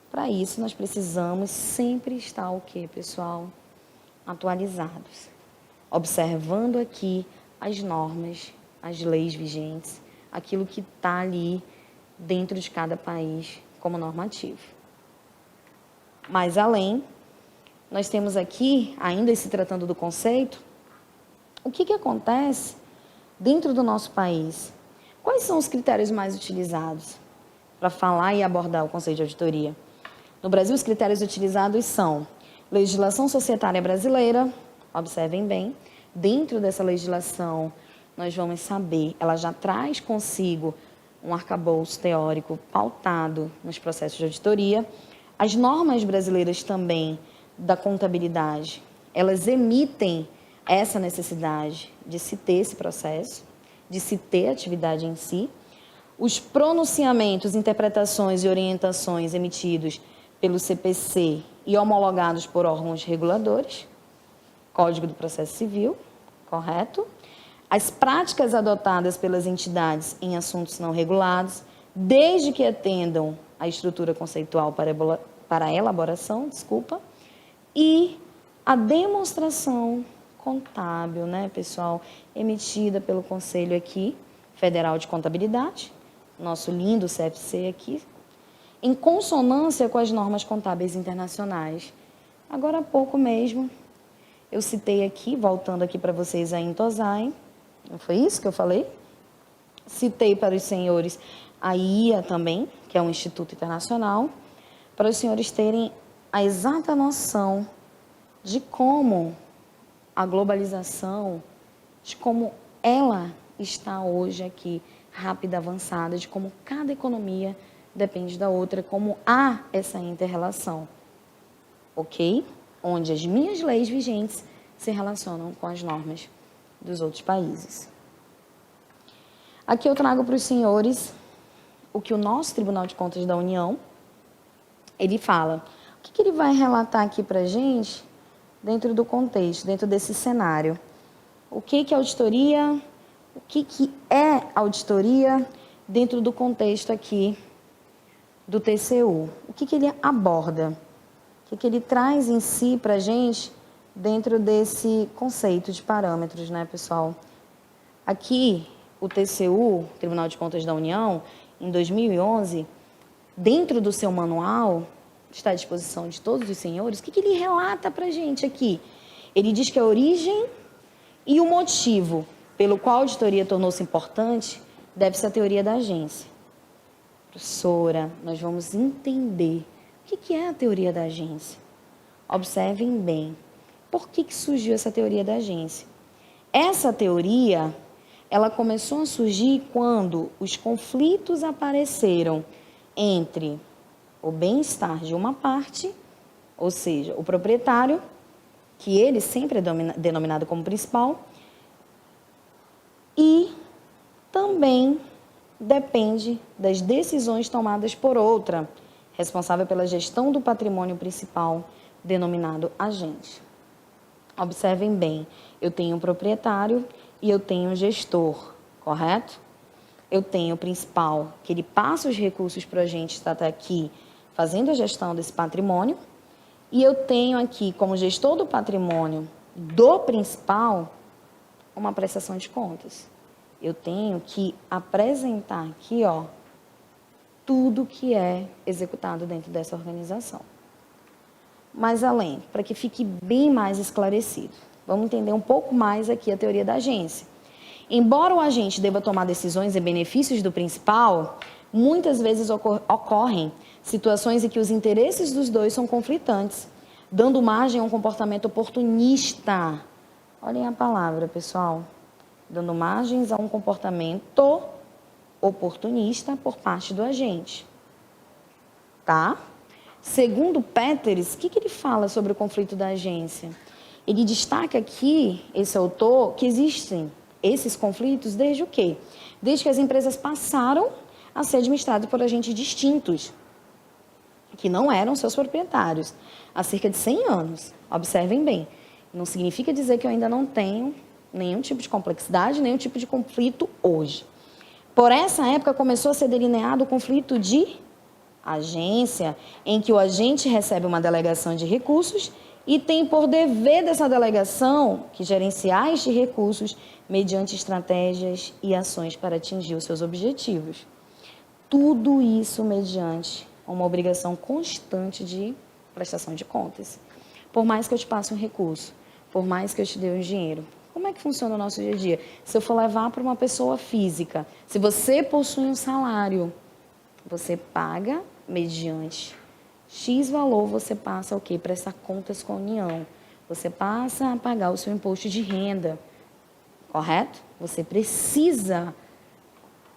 Para isso, nós precisamos sempre estar o quê, pessoal? Atualizados. Observando aqui as normas, as leis vigentes, aquilo que está ali dentro de cada país como normativo. Mais além, nós temos aqui, ainda se tratando do conceito, o que acontece dentro do nosso país? Quais são os critérios mais utilizados para falar e abordar o conceito de auditoria? No Brasil, os critérios utilizados são legislação societária brasileira, observem bem, dentro dessa legislação nós vamos saber, ela já traz consigo um arcabouço teórico pautado nos processos de auditoria. As normas brasileiras também da contabilidade, elas emitem essa necessidade de se ter esse processo, de se ter a atividade em si. Os pronunciamentos, interpretações e orientações emitidos pelo CPC e homologados por órgãos reguladores, Código do Processo Civil, correto? As práticas adotadas pelas entidades em assuntos não regulados, desde que atendam à estrutura conceitual para a elaboração, e a demonstração contábil, né, pessoal, emitida pelo Conselho aqui, Federal de Contabilidade, nosso lindo CFC aqui, em consonância com as normas contábeis internacionais. Agora há pouco mesmo, eu citei aqui, voltando aqui para vocês a Intosai, Não foi isso que eu falei? Citei para os senhores a IA também, que é um instituto internacional, para os senhores terem a exata noção de como a globalização, de como ela está hoje aqui, rápida, avançada, de como cada economia depende da outra, como há essa inter-relação, ok? Onde as minhas leis vigentes se relacionam com as normas dos outros países. Aqui eu trago para os senhores o que o nosso Tribunal de Contas da União, ele fala. O que ele vai relatar aqui para a gente dentro do contexto, dentro desse cenário? O que é auditoria? O que é auditoria dentro do contexto aqui do TCU? O que ele aborda? O que ele traz em si para a gente dentro desse conceito de parâmetros, né, pessoal? Aqui, o TCU, Tribunal de Contas da União, em 2011, dentro do seu manual, está à disposição de todos os senhores, o que ele relata para a gente aqui? Ele diz que a origem e o motivo pelo qual a auditoria tornou-se importante deve-se à teoria da agência. Professora, nós vamos entender o que é a teoria da agência. Observem bem, por que surgiu essa teoria da agência? Essa teoria, ela começou a surgir quando os conflitos apareceram entre o bem-estar de uma parte, ou seja, o proprietário, que ele sempre é denominado como principal, e também depende das decisões tomadas por outra, responsável pela gestão do patrimônio principal, denominado agente. Observem bem, eu tenho um proprietário e eu tenho um gestor, correto? Eu tenho o principal, que ele passa os recursos para o agente que está aqui fazendo a gestão desse patrimônio, e eu tenho aqui, como gestor do patrimônio do principal, uma prestação de contas. Eu tenho que apresentar aqui, ó, tudo que é executado dentro dessa organização. Mas além, para que fique bem mais esclarecido, vamos entender um pouco mais aqui a teoria da agência. Embora o agente deva tomar decisões em benefícios do principal, muitas vezes ocorrem situações em que os interesses dos dois são conflitantes, dando margem a um comportamento oportunista. Olhem a palavra, pessoal. Dando margens a um comportamento oportunista por parte do agente. Tá? Segundo Peters, o que ele fala sobre o conflito da agência? Ele destaca aqui, esse autor, que existem esses conflitos desde o quê? Desde que as empresas passaram a ser administradas por agentes distintos, que não eram seus proprietários, há cerca de 100 anos. Observem bem, não significa dizer que eu ainda não tenho nenhum tipo de complexidade, nenhum tipo de conflito hoje. Por essa época começou a ser delineado o conflito de agência, em que o agente recebe uma delegação de recursos e tem por dever dessa delegação que gerenciar estes recursos mediante estratégias e ações para atingir os seus objetivos. Tudo isso mediante uma obrigação constante de prestação de contas. Por mais que eu te passe um recurso, por mais que eu te dê um dinheiro, como é que funciona o nosso dia a dia? Se eu for levar para uma pessoa física, se você possui um salário, você paga mediante X valor, você passa o quê? Prestar contas com a União. Você passa a pagar o seu imposto de renda, correto? Você precisa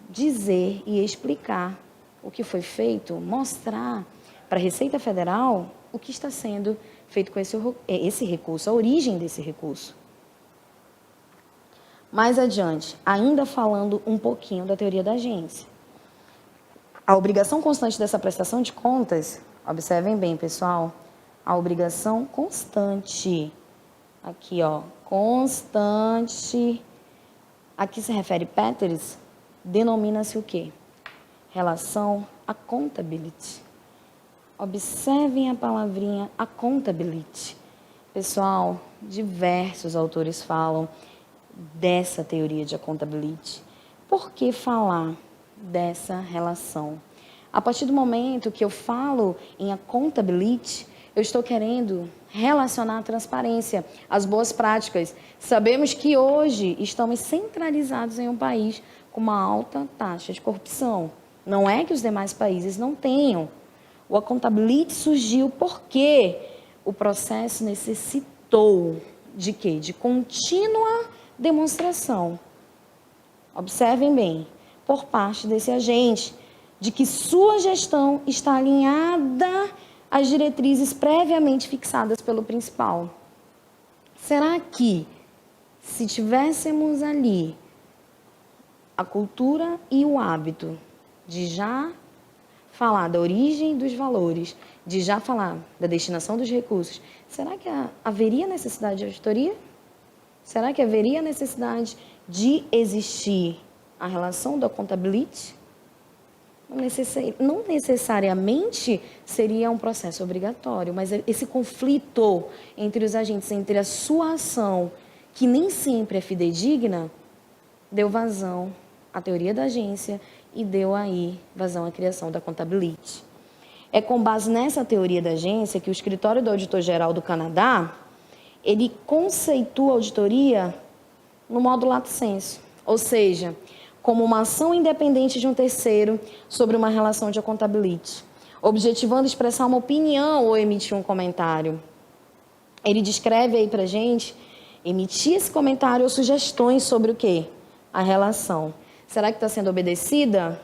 dizer e explicar o que foi feito, mostrar para a Receita Federal o que está sendo feito com esse recurso, a origem desse recurso. Mais adiante, ainda falando um pouquinho da teoria da agência. A obrigação constante dessa prestação de contas, observem bem, pessoal, a obrigação constante, aqui ó, constante, aqui se refere Peters, denomina-se o quê? Relação accountability. Observem a palavrinha accountability. Pessoal, diversos autores falam dessa teoria de accountability. Por que falar dessa relação? A partir do momento que eu falo em accountability, eu estou querendo relacionar a transparência, as boas práticas. Sabemos que hoje estamos centralizados em um país com uma alta taxa de corrupção. Não é que os demais países não tenham. O Accountability surgiu porque o processo necessitou de quê? De contínua demonstração. Observem bem, por parte desse agente, de que sua gestão está alinhada às diretrizes previamente fixadas pelo principal. Será que, se tivéssemos ali a cultura e o hábito de já falar da origem dos valores, de já falar da destinação dos recursos, será que haveria necessidade de auditoria? Será que haveria necessidade de existir a relação do accountability? Não necessariamente seria um processo obrigatório, mas esse conflito entre os agentes, entre a sua ação, que nem sempre é fidedigna, deu vazão à teoria da agência e deu aí vazão à criação da accountability. É com base nessa teoria da agência que o Escritório do Auditor-Geral do Canadá, ele conceitua a auditoria no modo lato sensu, ou seja, como uma ação independente de um terceiro sobre uma relação de accountability, objetivando expressar uma opinião ou emitir um comentário. Ele descreve aí pra gente emitir esse comentário ou sugestões sobre o quê? A relação. Será que está sendo obedecida?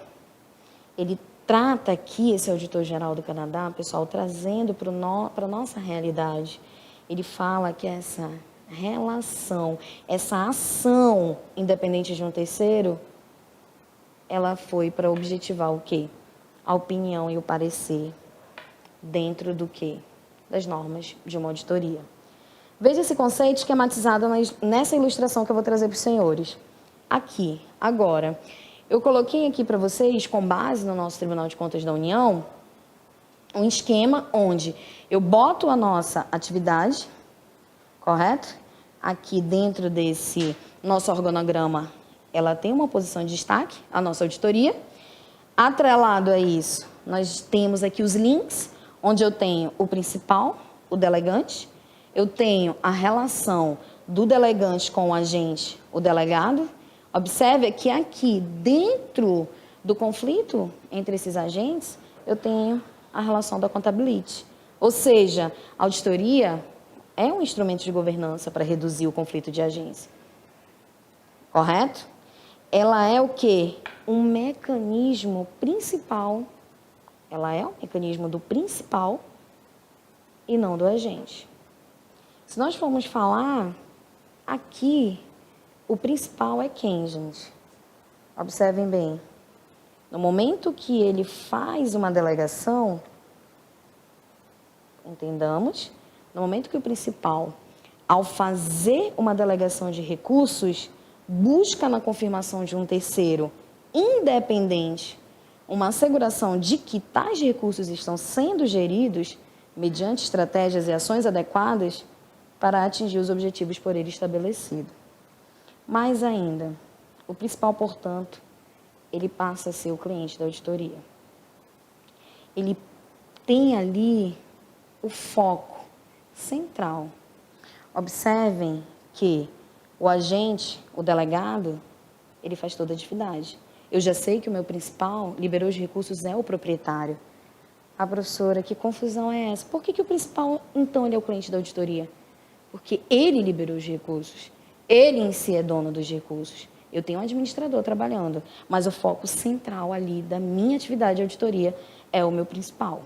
Ele trata aqui, esse auditor-geral do Canadá, pessoal, trazendo para a nossa realidade. Ele fala que essa relação, essa ação independente de um terceiro, ela foi para objetivar o quê? A opinião e o parecer dentro do quê? Das normas de uma auditoria. Veja esse conceito esquematizado nessa ilustração que eu vou trazer para os senhores. Aqui, agora, eu coloquei aqui para vocês, com base no nosso Tribunal de Contas da União, um esquema onde eu boto a nossa atividade, correto? Aqui dentro desse nosso organograma, ela tem uma posição de destaque, a nossa auditoria. Atrelado a isso, nós temos aqui os links, onde eu tenho o principal, o delegante, eu tenho a relação do delegante com o agente, o delegado. Observe que aqui, dentro do conflito entre esses agentes, eu tenho a relação da accountability. Ou seja, a auditoria é um instrumento de governança para reduzir o conflito de agência. Correto? Ela é o quê? Um mecanismo principal. Ela é um mecanismo do principal e não do agente. Se nós formos falar aqui, o principal é quem, gente? Observem bem. No momento que ele faz uma delegação, entendamos, no momento que o principal, ao fazer uma delegação de recursos, busca na confirmação de um terceiro independente uma asseguração de que tais recursos estão sendo geridos mediante estratégias e ações adequadas para atingir os objetivos por ele estabelecido. Mais ainda, o principal, portanto, ele passa a ser o cliente da auditoria. Ele tem ali o foco central. Observem que o agente, o delegado, ele faz toda a atividade. Eu já sei que o meu principal liberou os recursos é o proprietário. Ah, professora, que confusão é essa? Por que o principal, então, ele é o cliente da auditoria? Porque ele liberou os recursos. Ele em si é dono dos recursos. Eu tenho um administrador trabalhando, mas o foco central ali da minha atividade de auditoria é o meu principal.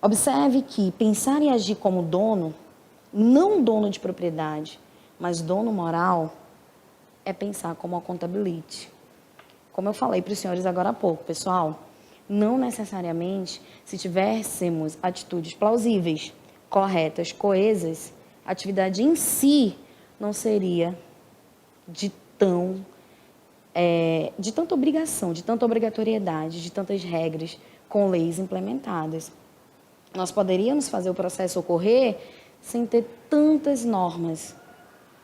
Observe que pensar e agir como dono, não dono de propriedade, mas dono moral, é pensar como accountability. Como eu falei para os senhores agora há pouco, pessoal, não necessariamente, se tivéssemos atitudes plausíveis, corretas, coesas, a atividade em si não seria de tanta obrigação, de tanta obrigatoriedade, de tantas regras com leis implementadas. Nós poderíamos fazer o processo ocorrer sem ter tantas normas,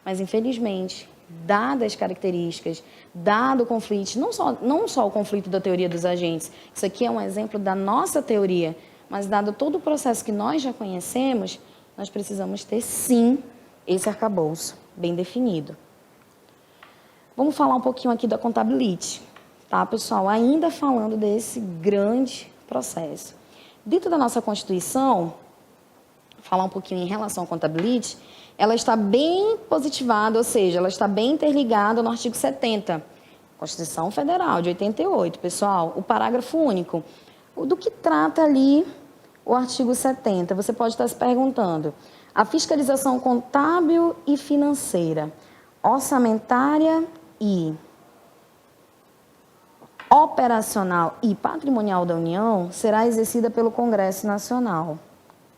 mas infelizmente, dadas as características, dado o conflito, não só o conflito da teoria dos agentes, isso aqui é um exemplo da nossa teoria, mas dado todo o processo que nós já conhecemos, nós precisamos ter, sim, esse arcabouço bem definido. Vamos falar um pouquinho aqui da contabilidade, tá, pessoal? Ainda falando desse grande processo. Dentro da nossa Constituição, falar um pouquinho em relação à contabilidade, ela está bem positivada, ou seja, ela está bem interligada no artigo 70, Constituição Federal de 88, pessoal, o parágrafo único. Do que trata ali o artigo 70? Você pode estar se perguntando. A fiscalização contábil e financeira, orçamentária e operacional e patrimonial da União será exercida pelo Congresso Nacional.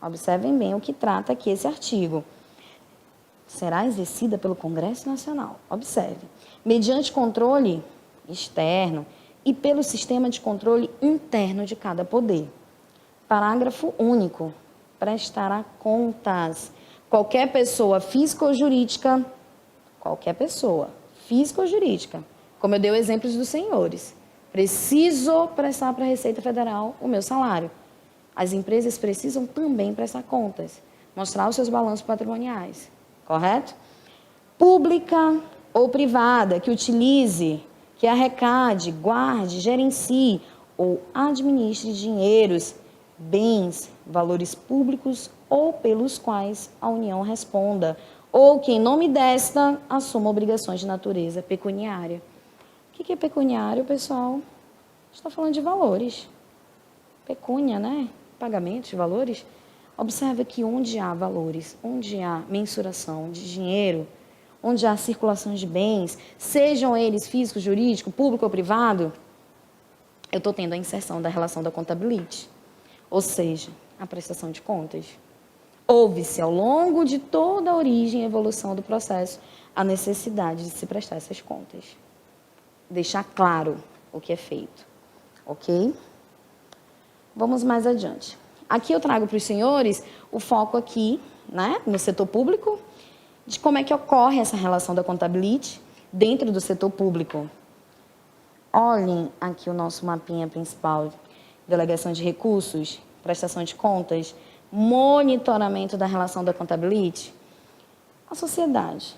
Observem bem o que trata aqui esse artigo. Será exercida pelo Congresso Nacional. Observe. Mediante controle externo e pelo sistema de controle interno de cada poder. Parágrafo único. Prestará contas. Qualquer pessoa física ou jurídica, como eu dei o exemplo dos senhores, preciso prestar para a Receita Federal o meu salário. As empresas precisam também prestar contas, mostrar os seus balanços patrimoniais, correto? Pública ou privada, que utilize, que arrecade, guarde, gerencie ou administre dinheiros, bens, valores públicos ou pelos quais a União responda, ou que, em nome desta, assuma obrigações de natureza pecuniária. O que é pecuniário, pessoal? Está falando de valores. Pecúnia, né? Pagamentos de valores. Observe que onde há valores, onde há mensuração de dinheiro, onde há circulação de bens, sejam eles físico, jurídico, público ou privado, eu estou tendo a inserção da relação da contabilidade, ou seja, a prestação de contas. Houve-se, ao longo de toda a origem e evolução do processo, a necessidade de se prestar essas contas. Deixar claro o que é feito, ok? Vamos mais adiante. Aqui eu trago para os senhores o foco aqui, né, no setor público, de como é que ocorre essa relação da contabilidade dentro do setor público. Olhem aqui o nosso mapinha principal, delegação de recursos, prestação de contas, monitoramento da relação da contabilidade. A sociedade,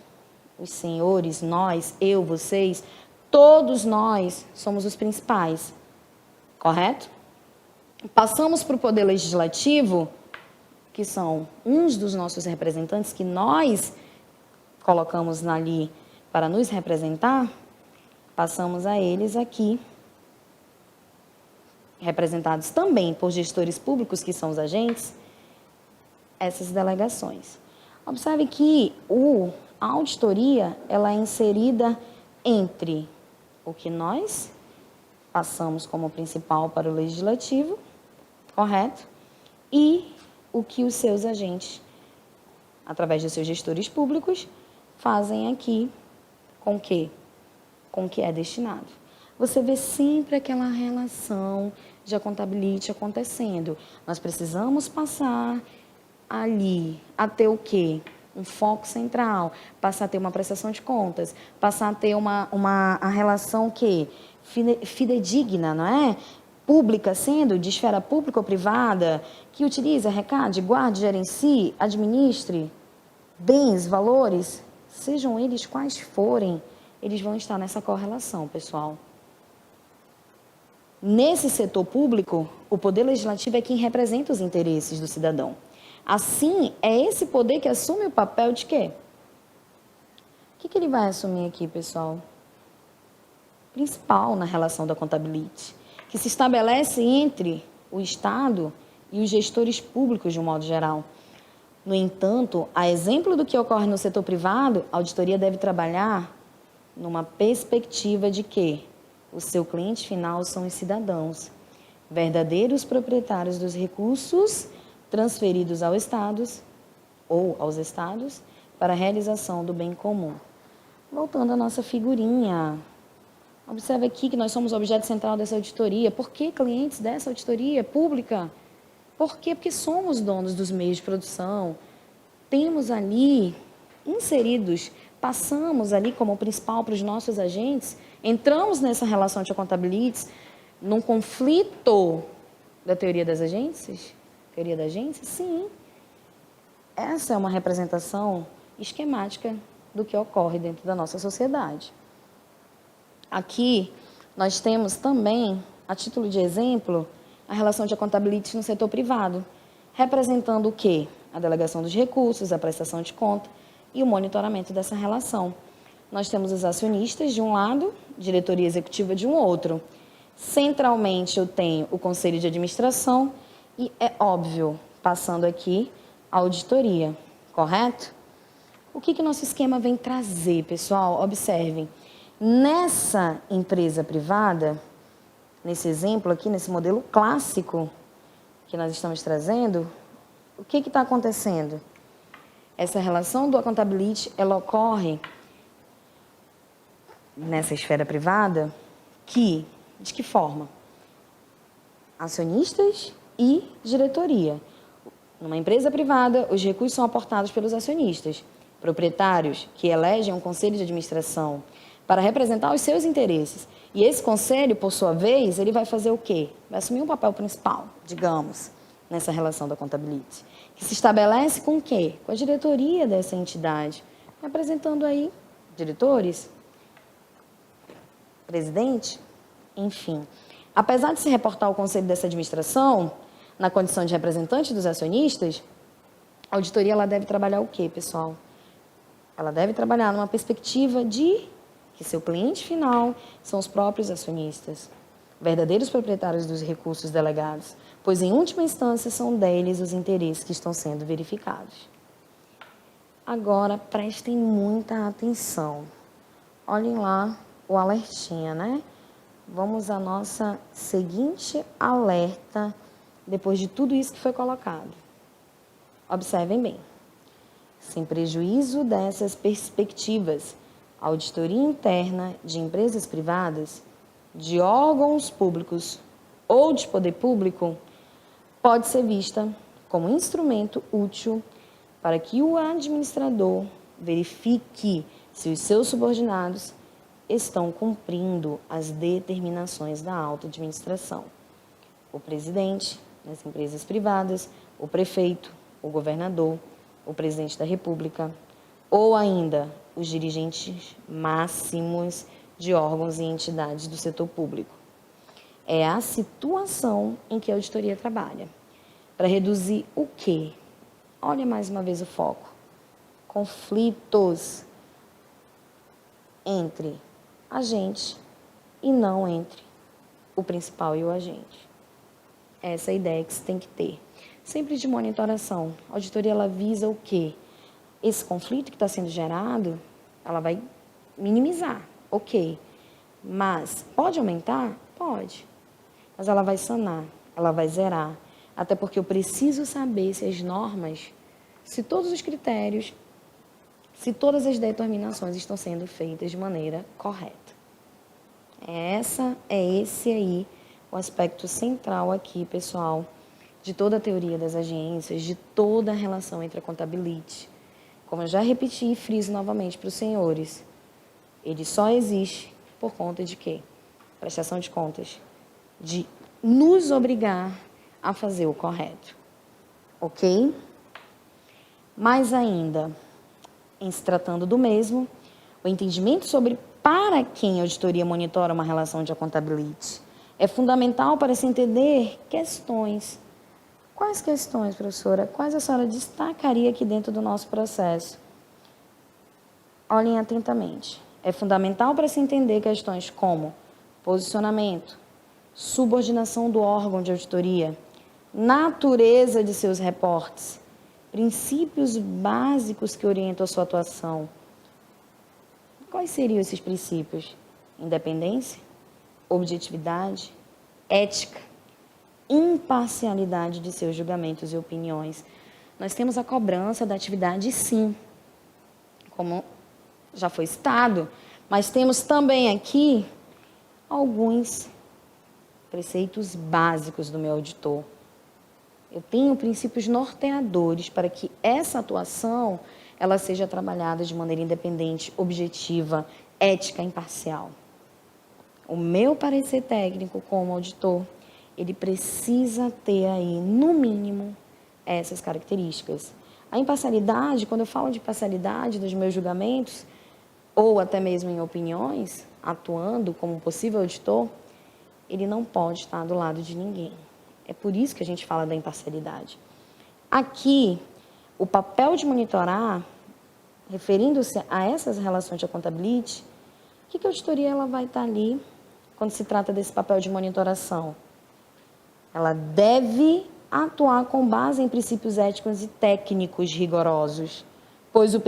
os senhores, nós, eu, vocês, todos nós somos os principais, correto? Passamos para o Poder Legislativo, que são uns dos nossos representantes que nós colocamos ali para nos representar, passamos a eles aqui, representados também por gestores públicos, que são os agentes, essas delegações. Observe que a auditoria ela é inserida entre o que nós passamos como principal para o legislativo, correto? E o que os seus agentes, através dos seus gestores públicos, fazem aqui com que é destinado. Você vê sempre aquela relação de contabilidade acontecendo. Nós precisamos passar ali a ter o quê? Um foco central, passar a ter uma prestação de contas, passar a ter a relação que fidedigna, não é? Pública, sendo de esfera pública ou privada, que utilize, arrecade, guarde, gerencie, administre bens, valores, sejam eles quais forem, eles vão estar nessa correlação, pessoal. Nesse setor público, o Poder Legislativo é quem representa os interesses do cidadão. Assim, é esse poder que assume o papel de quê? O que ele vai assumir aqui, pessoal? Principal na relação da contabilidade, que se estabelece entre o Estado e os gestores públicos de um modo geral. No entanto, a exemplo do que ocorre no setor privado, a auditoria deve trabalhar numa perspectiva de que o seu cliente final são os cidadãos, verdadeiros proprietários dos recursos transferidos aos estados para a realização do bem comum. Voltando à nossa figurinha, observe aqui que nós somos objeto central dessa auditoria. Por que clientes dessa auditoria pública? Por quê? Porque somos donos dos meios de produção, temos ali inseridos, passamos ali como principal para os nossos agentes, entramos nessa relação de contabilidade, num conflito da teoria das agências, teoria da agência? Sim. Essa é uma representação esquemática do que ocorre dentro da nossa sociedade. Aqui, nós temos também, a título de exemplo, a relação de accountability no setor privado, representando o quê? A delegação dos recursos, a prestação de conta e o monitoramento dessa relação. Nós temos os acionistas de um lado, diretoria executiva de um outro. Centralmente, eu tenho o conselho de administração e, é óbvio, passando aqui, a auditoria, correto? O que nosso esquema vem trazer, pessoal? Observem, nessa empresa privada, nesse exemplo aqui, nesse modelo clássico que nós estamos trazendo, o que está acontecendo? Essa relação do accountability, ela ocorre nessa esfera privada, de que forma? Acionistas e diretoria. Numa empresa privada, os recursos são aportados pelos acionistas, proprietários que elegem um conselho de administração para representar os seus interesses. E esse conselho, por sua vez, ele vai fazer o quê? Vai assumir um papel principal, digamos, nessa relação da accountability, que se estabelece com o quê? Com a diretoria dessa entidade, representando aí diretores, presidente, enfim. Apesar de se reportar ao conselho dessa administração, na condição de representante dos acionistas, a auditoria ela deve trabalhar o quê, pessoal? Ela deve trabalhar numa perspectiva de que seu cliente final são os próprios acionistas, verdadeiros proprietários dos recursos delegados, pois, em última instância, são deles os interesses que estão sendo verificados. Agora, prestem muita atenção. Olhem lá o alertinha, né? Vamos à nossa seguinte alerta depois de tudo isso que foi colocado. Observem bem. Sem prejuízo dessas perspectivas, a auditoria interna de empresas privadas, de órgãos públicos ou de poder público, pode ser vista como instrumento útil para que o administrador verifique se os seus subordinados estão cumprindo as determinações da alta administração. O presidente, nas empresas privadas, o prefeito, o governador, o presidente da República, ou ainda os dirigentes máximos de órgãos e entidades do setor público. É a situação em que a auditoria trabalha. Para reduzir o quê? Olha mais uma vez o foco. Conflitos entre agente e não entre o principal e o agente. Essa é a ideia que você tem que ter. Sempre de monitoração. A auditoria ela visa o quê? Esse conflito que está sendo gerado, ela vai minimizar, ok. Mas pode aumentar? Pode. Mas ela vai sanar, ela vai zerar. Até porque eu preciso saber se as normas, se todos os critérios, se todas as determinações estão sendo feitas de maneira correta. Esse aí o aspecto central aqui, pessoal, de toda a teoria das agências, de toda a relação entre a accountability. Como eu já repeti e friso novamente para os senhores, ele só existe por conta de quê? Prestação de contas, de nos obrigar a fazer o correto, ok? Mais ainda, em se tratando do mesmo, o entendimento sobre para quem a auditoria monitora uma relação de accountability é fundamental para se entender questões. Quais questões, professora? Quais a senhora destacaria aqui dentro do nosso processo? Olhem atentamente. É fundamental para se entender questões como posicionamento, subordinação do órgão de auditoria, natureza de seus reportes, princípios básicos que orientam a sua atuação. Quais seriam esses princípios? Independência, objetividade, ética, imparcialidade de seus julgamentos e opiniões. Nós temos a cobrança da atividade, sim, como já foi citado, mas temos também aqui alguns preceitos básicos do meu auditor. Eu tenho princípios norteadores para que essa atuação ela seja trabalhada de maneira independente, objetiva, ética, imparcial. O meu parecer técnico como auditor, ele precisa ter aí, no mínimo, essas características. A imparcialidade, quando eu falo de parcialidade dos meus julgamentos, ou até mesmo em opiniões, atuando como possível auditor, ele não pode estar do lado de ninguém. É por isso que a gente fala da imparcialidade. Aqui, o papel de monitorar, referindo-se a essas relações de accountability, o que a auditoria ela vai estar ali quando se trata desse papel de monitoração? Ela deve atuar com base em princípios éticos e técnicos rigorosos, pois o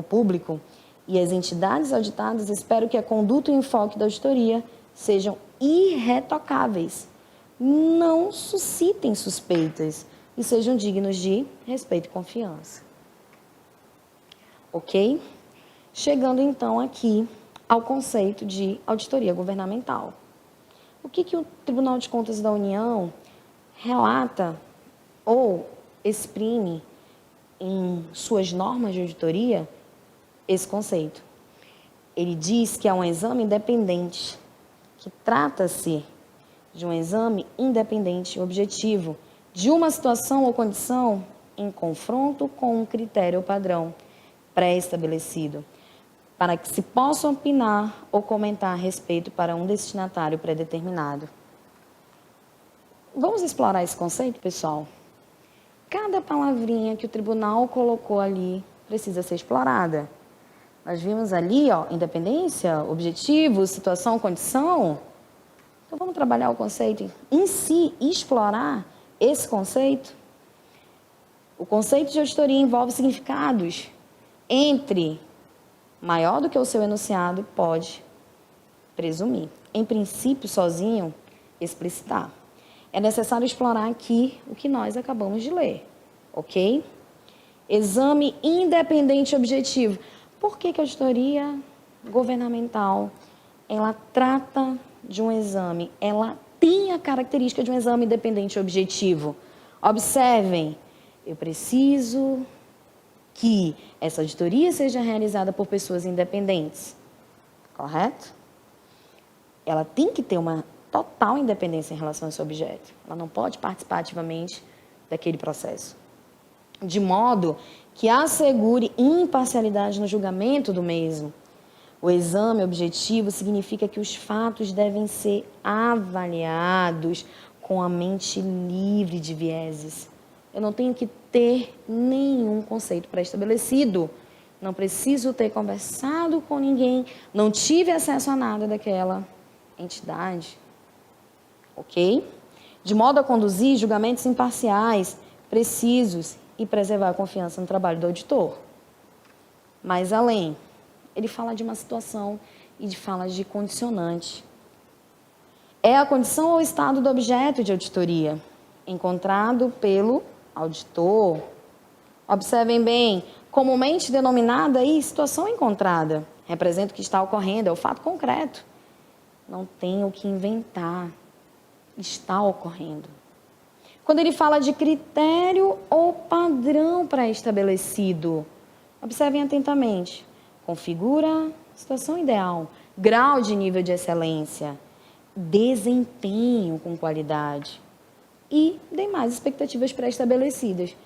público e as entidades auditadas esperam que a conduta e o enfoque da auditoria sejam irretocáveis, não suscitem suspeitas e sejam dignos de respeito e confiança. Ok? Chegando então aqui ao conceito de auditoria governamental. O que o Tribunal de Contas da União relata ou exprime em suas normas de auditoria esse conceito? Ele diz que é um exame independente, que trata-se de um exame independente e objetivo de uma situação ou condição em confronto com um critério ou padrão pré-estabelecido, para que se possa opinar ou comentar a respeito para um destinatário pré-determinado. Vamos explorar esse conceito, pessoal? Cada palavrinha que o tribunal colocou ali precisa ser explorada. Nós vimos ali, ó, independência, objetivo, situação, condição. Então, vamos trabalhar o conceito em si, explorar esse conceito. O conceito de auditoria envolve significados entre maior do que o seu enunciado pode presumir. Em princípio, sozinho, explicitar. É necessário explorar aqui o que nós acabamos de ler, ok? Exame independente objetivo. Por que a auditoria governamental, ela trata de um exame, ela tem a característica de um exame independente objetivo? Observem, eu preciso que essa auditoria seja realizada por pessoas independentes, correto? Ela tem que ter uma total independência em relação a esse objeto. Ela não pode participar ativamente daquele processo. De modo que assegure imparcialidade no julgamento do mesmo. O exame objetivo significa que os fatos devem ser avaliados com a mente livre de vieses. Eu não tenho que ter nenhum conceito pré-estabelecido. Não preciso ter conversado com ninguém, não tive acesso a nada daquela entidade. Ok? De modo a conduzir julgamentos imparciais, precisos e preservar a confiança no trabalho do auditor. Mais além, ele fala de uma situação e fala de condicionante. É a condição ou estado do objeto de auditoria, encontrado pelo auditor. Observem bem, comumente denominada aí situação encontrada, representa o que está ocorrendo, é o fato concreto. Não tem o que inventar, está ocorrendo. Quando ele fala de critério ou padrão pré-estabelecido, observem atentamente, configura situação ideal, grau de nível de excelência, desempenho com qualidade e demais expectativas pré-estabelecidas.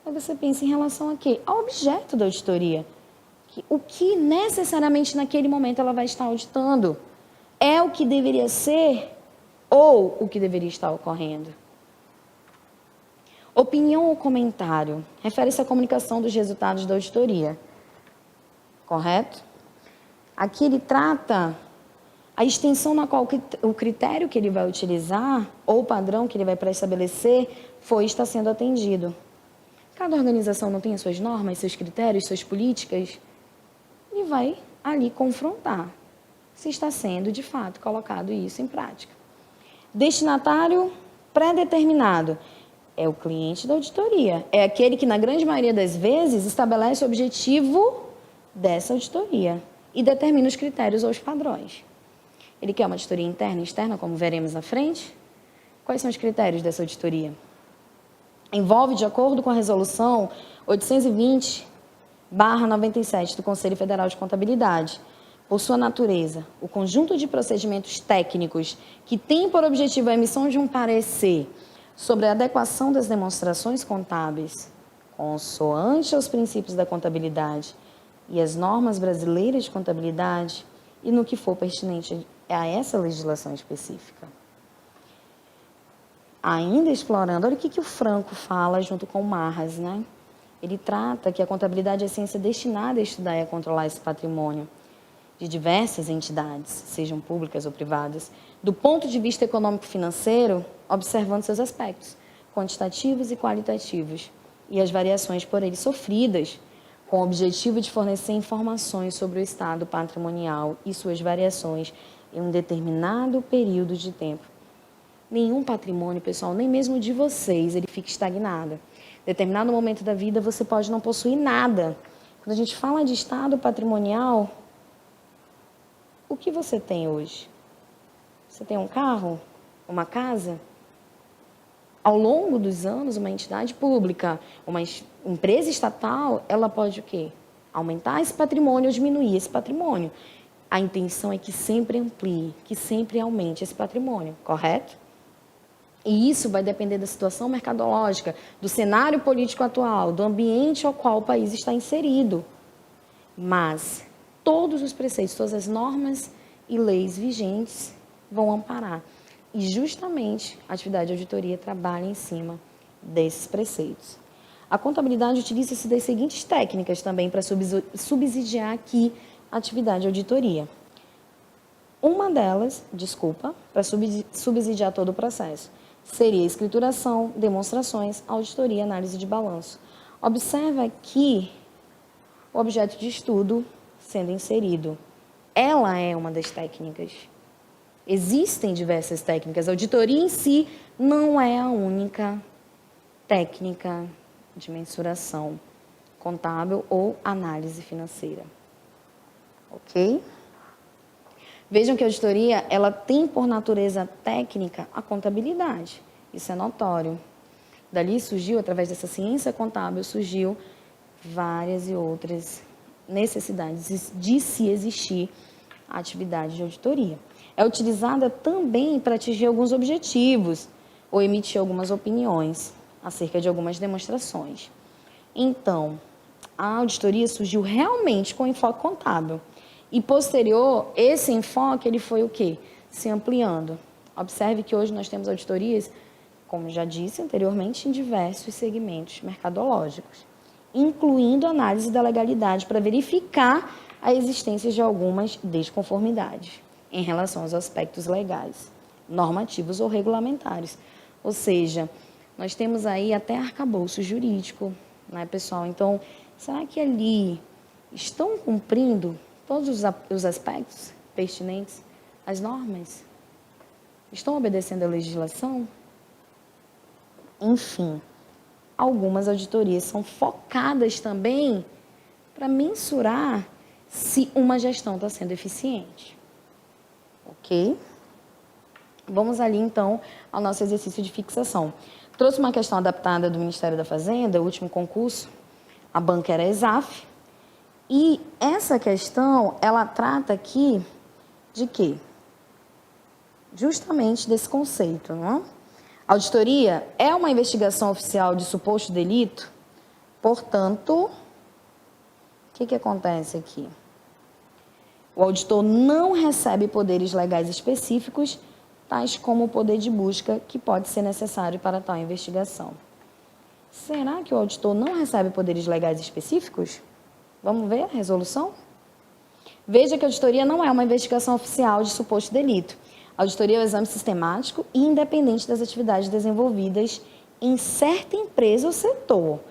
Aí você pensa em relação a quê? Ao objeto da auditoria. O que necessariamente naquele momento ela vai estar auditando? É o que deveria ser ou o que deveria estar ocorrendo? Opinião ou comentário refere-se à comunicação dos resultados da auditoria. Correto? Aqui ele trata a extensão na qual o critério que ele vai utilizar ou o padrão que ele vai pré-estabelecer está sendo atendido. Cada organização não tem as suas normas, seus critérios, suas políticas. E vai ali confrontar se está sendo, de fato, colocado isso em prática. Destinatário pré-determinado é o cliente da auditoria. É aquele que, na grande maioria das vezes, estabelece o objetivo dessa auditoria e determina os critérios ou os padrões. Ele quer uma auditoria interna e externa, como veremos na frente. Quais são os critérios dessa auditoria? Envolve, de acordo com a resolução 820/97 do Conselho Federal de Contabilidade, por sua natureza, o conjunto de procedimentos técnicos que tem por objetivo a emissão de um parecer sobre a adequação das demonstrações contábeis consoante aos princípios da contabilidade e as normas brasileiras de contabilidade e no que for pertinente a essa legislação específica. Ainda explorando, olha o que o Franco fala junto com o Marras, né? Ele trata que a contabilidade é ciência destinada a estudar e a controlar esse patrimônio de diversas entidades, sejam públicas ou privadas, do ponto de vista econômico-financeiro, observando seus aspectos quantitativos e qualitativos e as variações por ele sofridas, com o objetivo de fornecer informações sobre o estado patrimonial e suas variações em um determinado período de tempo. Nenhum patrimônio, pessoal, nem mesmo de vocês, ele fica estagnado. Em determinado momento da vida, você pode não possuir nada. Quando a gente fala de estado patrimonial, o que você tem hoje? Você tem um carro? Uma casa? Ao longo dos anos, uma entidade pública, uma empresa estatal, ela pode o quê? Aumentar esse patrimônio ou diminuir esse patrimônio. A intenção é que sempre amplie, que sempre aumente esse patrimônio, correto? E isso vai depender da situação mercadológica, do cenário político atual, do ambiente ao qual o país está inserido. Mas todos os preceitos, todas as normas e leis vigentes vão amparar. E justamente a atividade de auditoria trabalha em cima desses preceitos. A contabilidade utiliza-se das seguintes técnicas também para subsidiar aqui a atividade de auditoria. Uma delas, para subsidiar todo o processo, seria escrituração, demonstrações, auditoria, análise de balanço. Observa aqui o objeto de estudo sendo inserido. Ela é uma das técnicas. Existem diversas técnicas. A auditoria em si não é a única técnica de mensuração contábil ou análise financeira. Ok? Vejam que a auditoria, ela tem por natureza técnica a contabilidade. Isso é notório. Dali surgiu, através dessa ciência contábil, surgiu várias e outras necessidades de se existir a atividade de auditoria. É utilizada também para atingir alguns objetivos ou emitir algumas opiniões acerca de algumas demonstrações. Então, a auditoria surgiu realmente com enfoque contábil. E posterior, esse enfoque, ele foi o quê? Se ampliando. Observe que hoje nós temos auditorias, como já disse anteriormente, em diversos segmentos mercadológicos, incluindo análise da legalidade para verificar a existência de algumas desconformidades em relação aos aspectos legais, normativos ou regulamentares. Ou seja, nós temos aí até arcabouço jurídico, né, pessoal? Então, será que ali estão cumprindo todos os aspectos pertinentes às normas? Estão obedecendo à legislação? Enfim, algumas auditorias são focadas também para mensurar se uma gestão está sendo eficiente. Ok? Vamos ali, então, ao nosso exercício de fixação. Trouxe uma questão adaptada do Ministério da Fazenda, o último concurso, a banca era a ESAF, e essa questão, ela trata aqui de quê? Justamente desse conceito, não é? A auditoria é uma investigação oficial de suposto delito, portanto, o que acontece aqui? O auditor não recebe poderes legais específicos, tais como o poder de busca, que pode ser necessário para tal investigação. Será que o auditor não recebe poderes legais específicos? Vamos ver a resolução? Veja que a auditoria não é uma investigação oficial de suposto delito. A auditoria é o exame sistemático e independente das atividades desenvolvidas em certa empresa ou setor.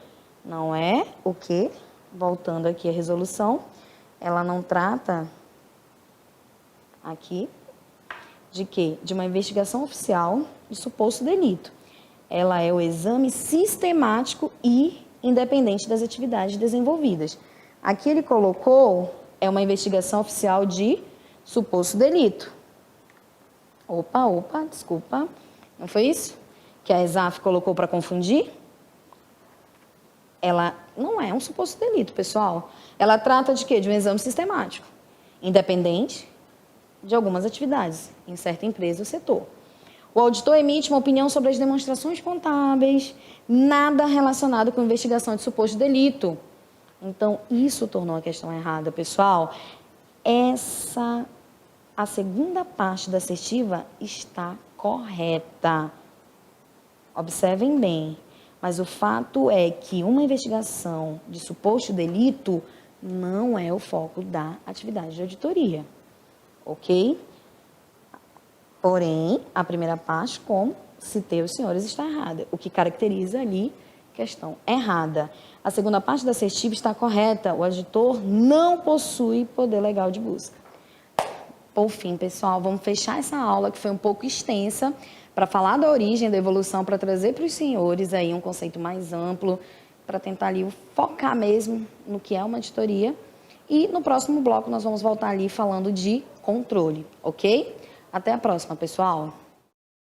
Não é o quê? Voltando aqui à resolução, ela não trata aqui de quê? De uma investigação oficial de suposto delito. Ela é o exame sistemático e independente das atividades desenvolvidas. Aqui ele colocou, é uma investigação oficial de suposto delito. Opa, desculpa. Não foi isso? Que a ESAF colocou para confundir? Ela não é um suposto delito, pessoal. Ela trata de quê? De um exame sistemático, independente de algumas atividades em certa empresa ou setor. O auditor emite uma opinião sobre as demonstrações contábeis, nada relacionado com investigação de suposto delito. Então, isso tornou a questão errada, pessoal. A segunda parte da assertiva está correta. Observem bem. Mas o fato é que uma investigação de suposto delito não é o foco da atividade de auditoria, ok? Porém, a primeira parte, como citei os senhores, está errada, o que caracteriza ali questão errada. A segunda parte da assertiva está correta, o auditor não possui poder legal de busca. Por fim, pessoal, vamos fechar essa aula que foi um pouco extensa para falar da origem da evolução, para trazer para os senhores aí um conceito mais amplo, para tentar ali focar mesmo no que é uma auditoria. E no próximo bloco nós vamos voltar ali falando de controle, ok? Até a próxima, pessoal!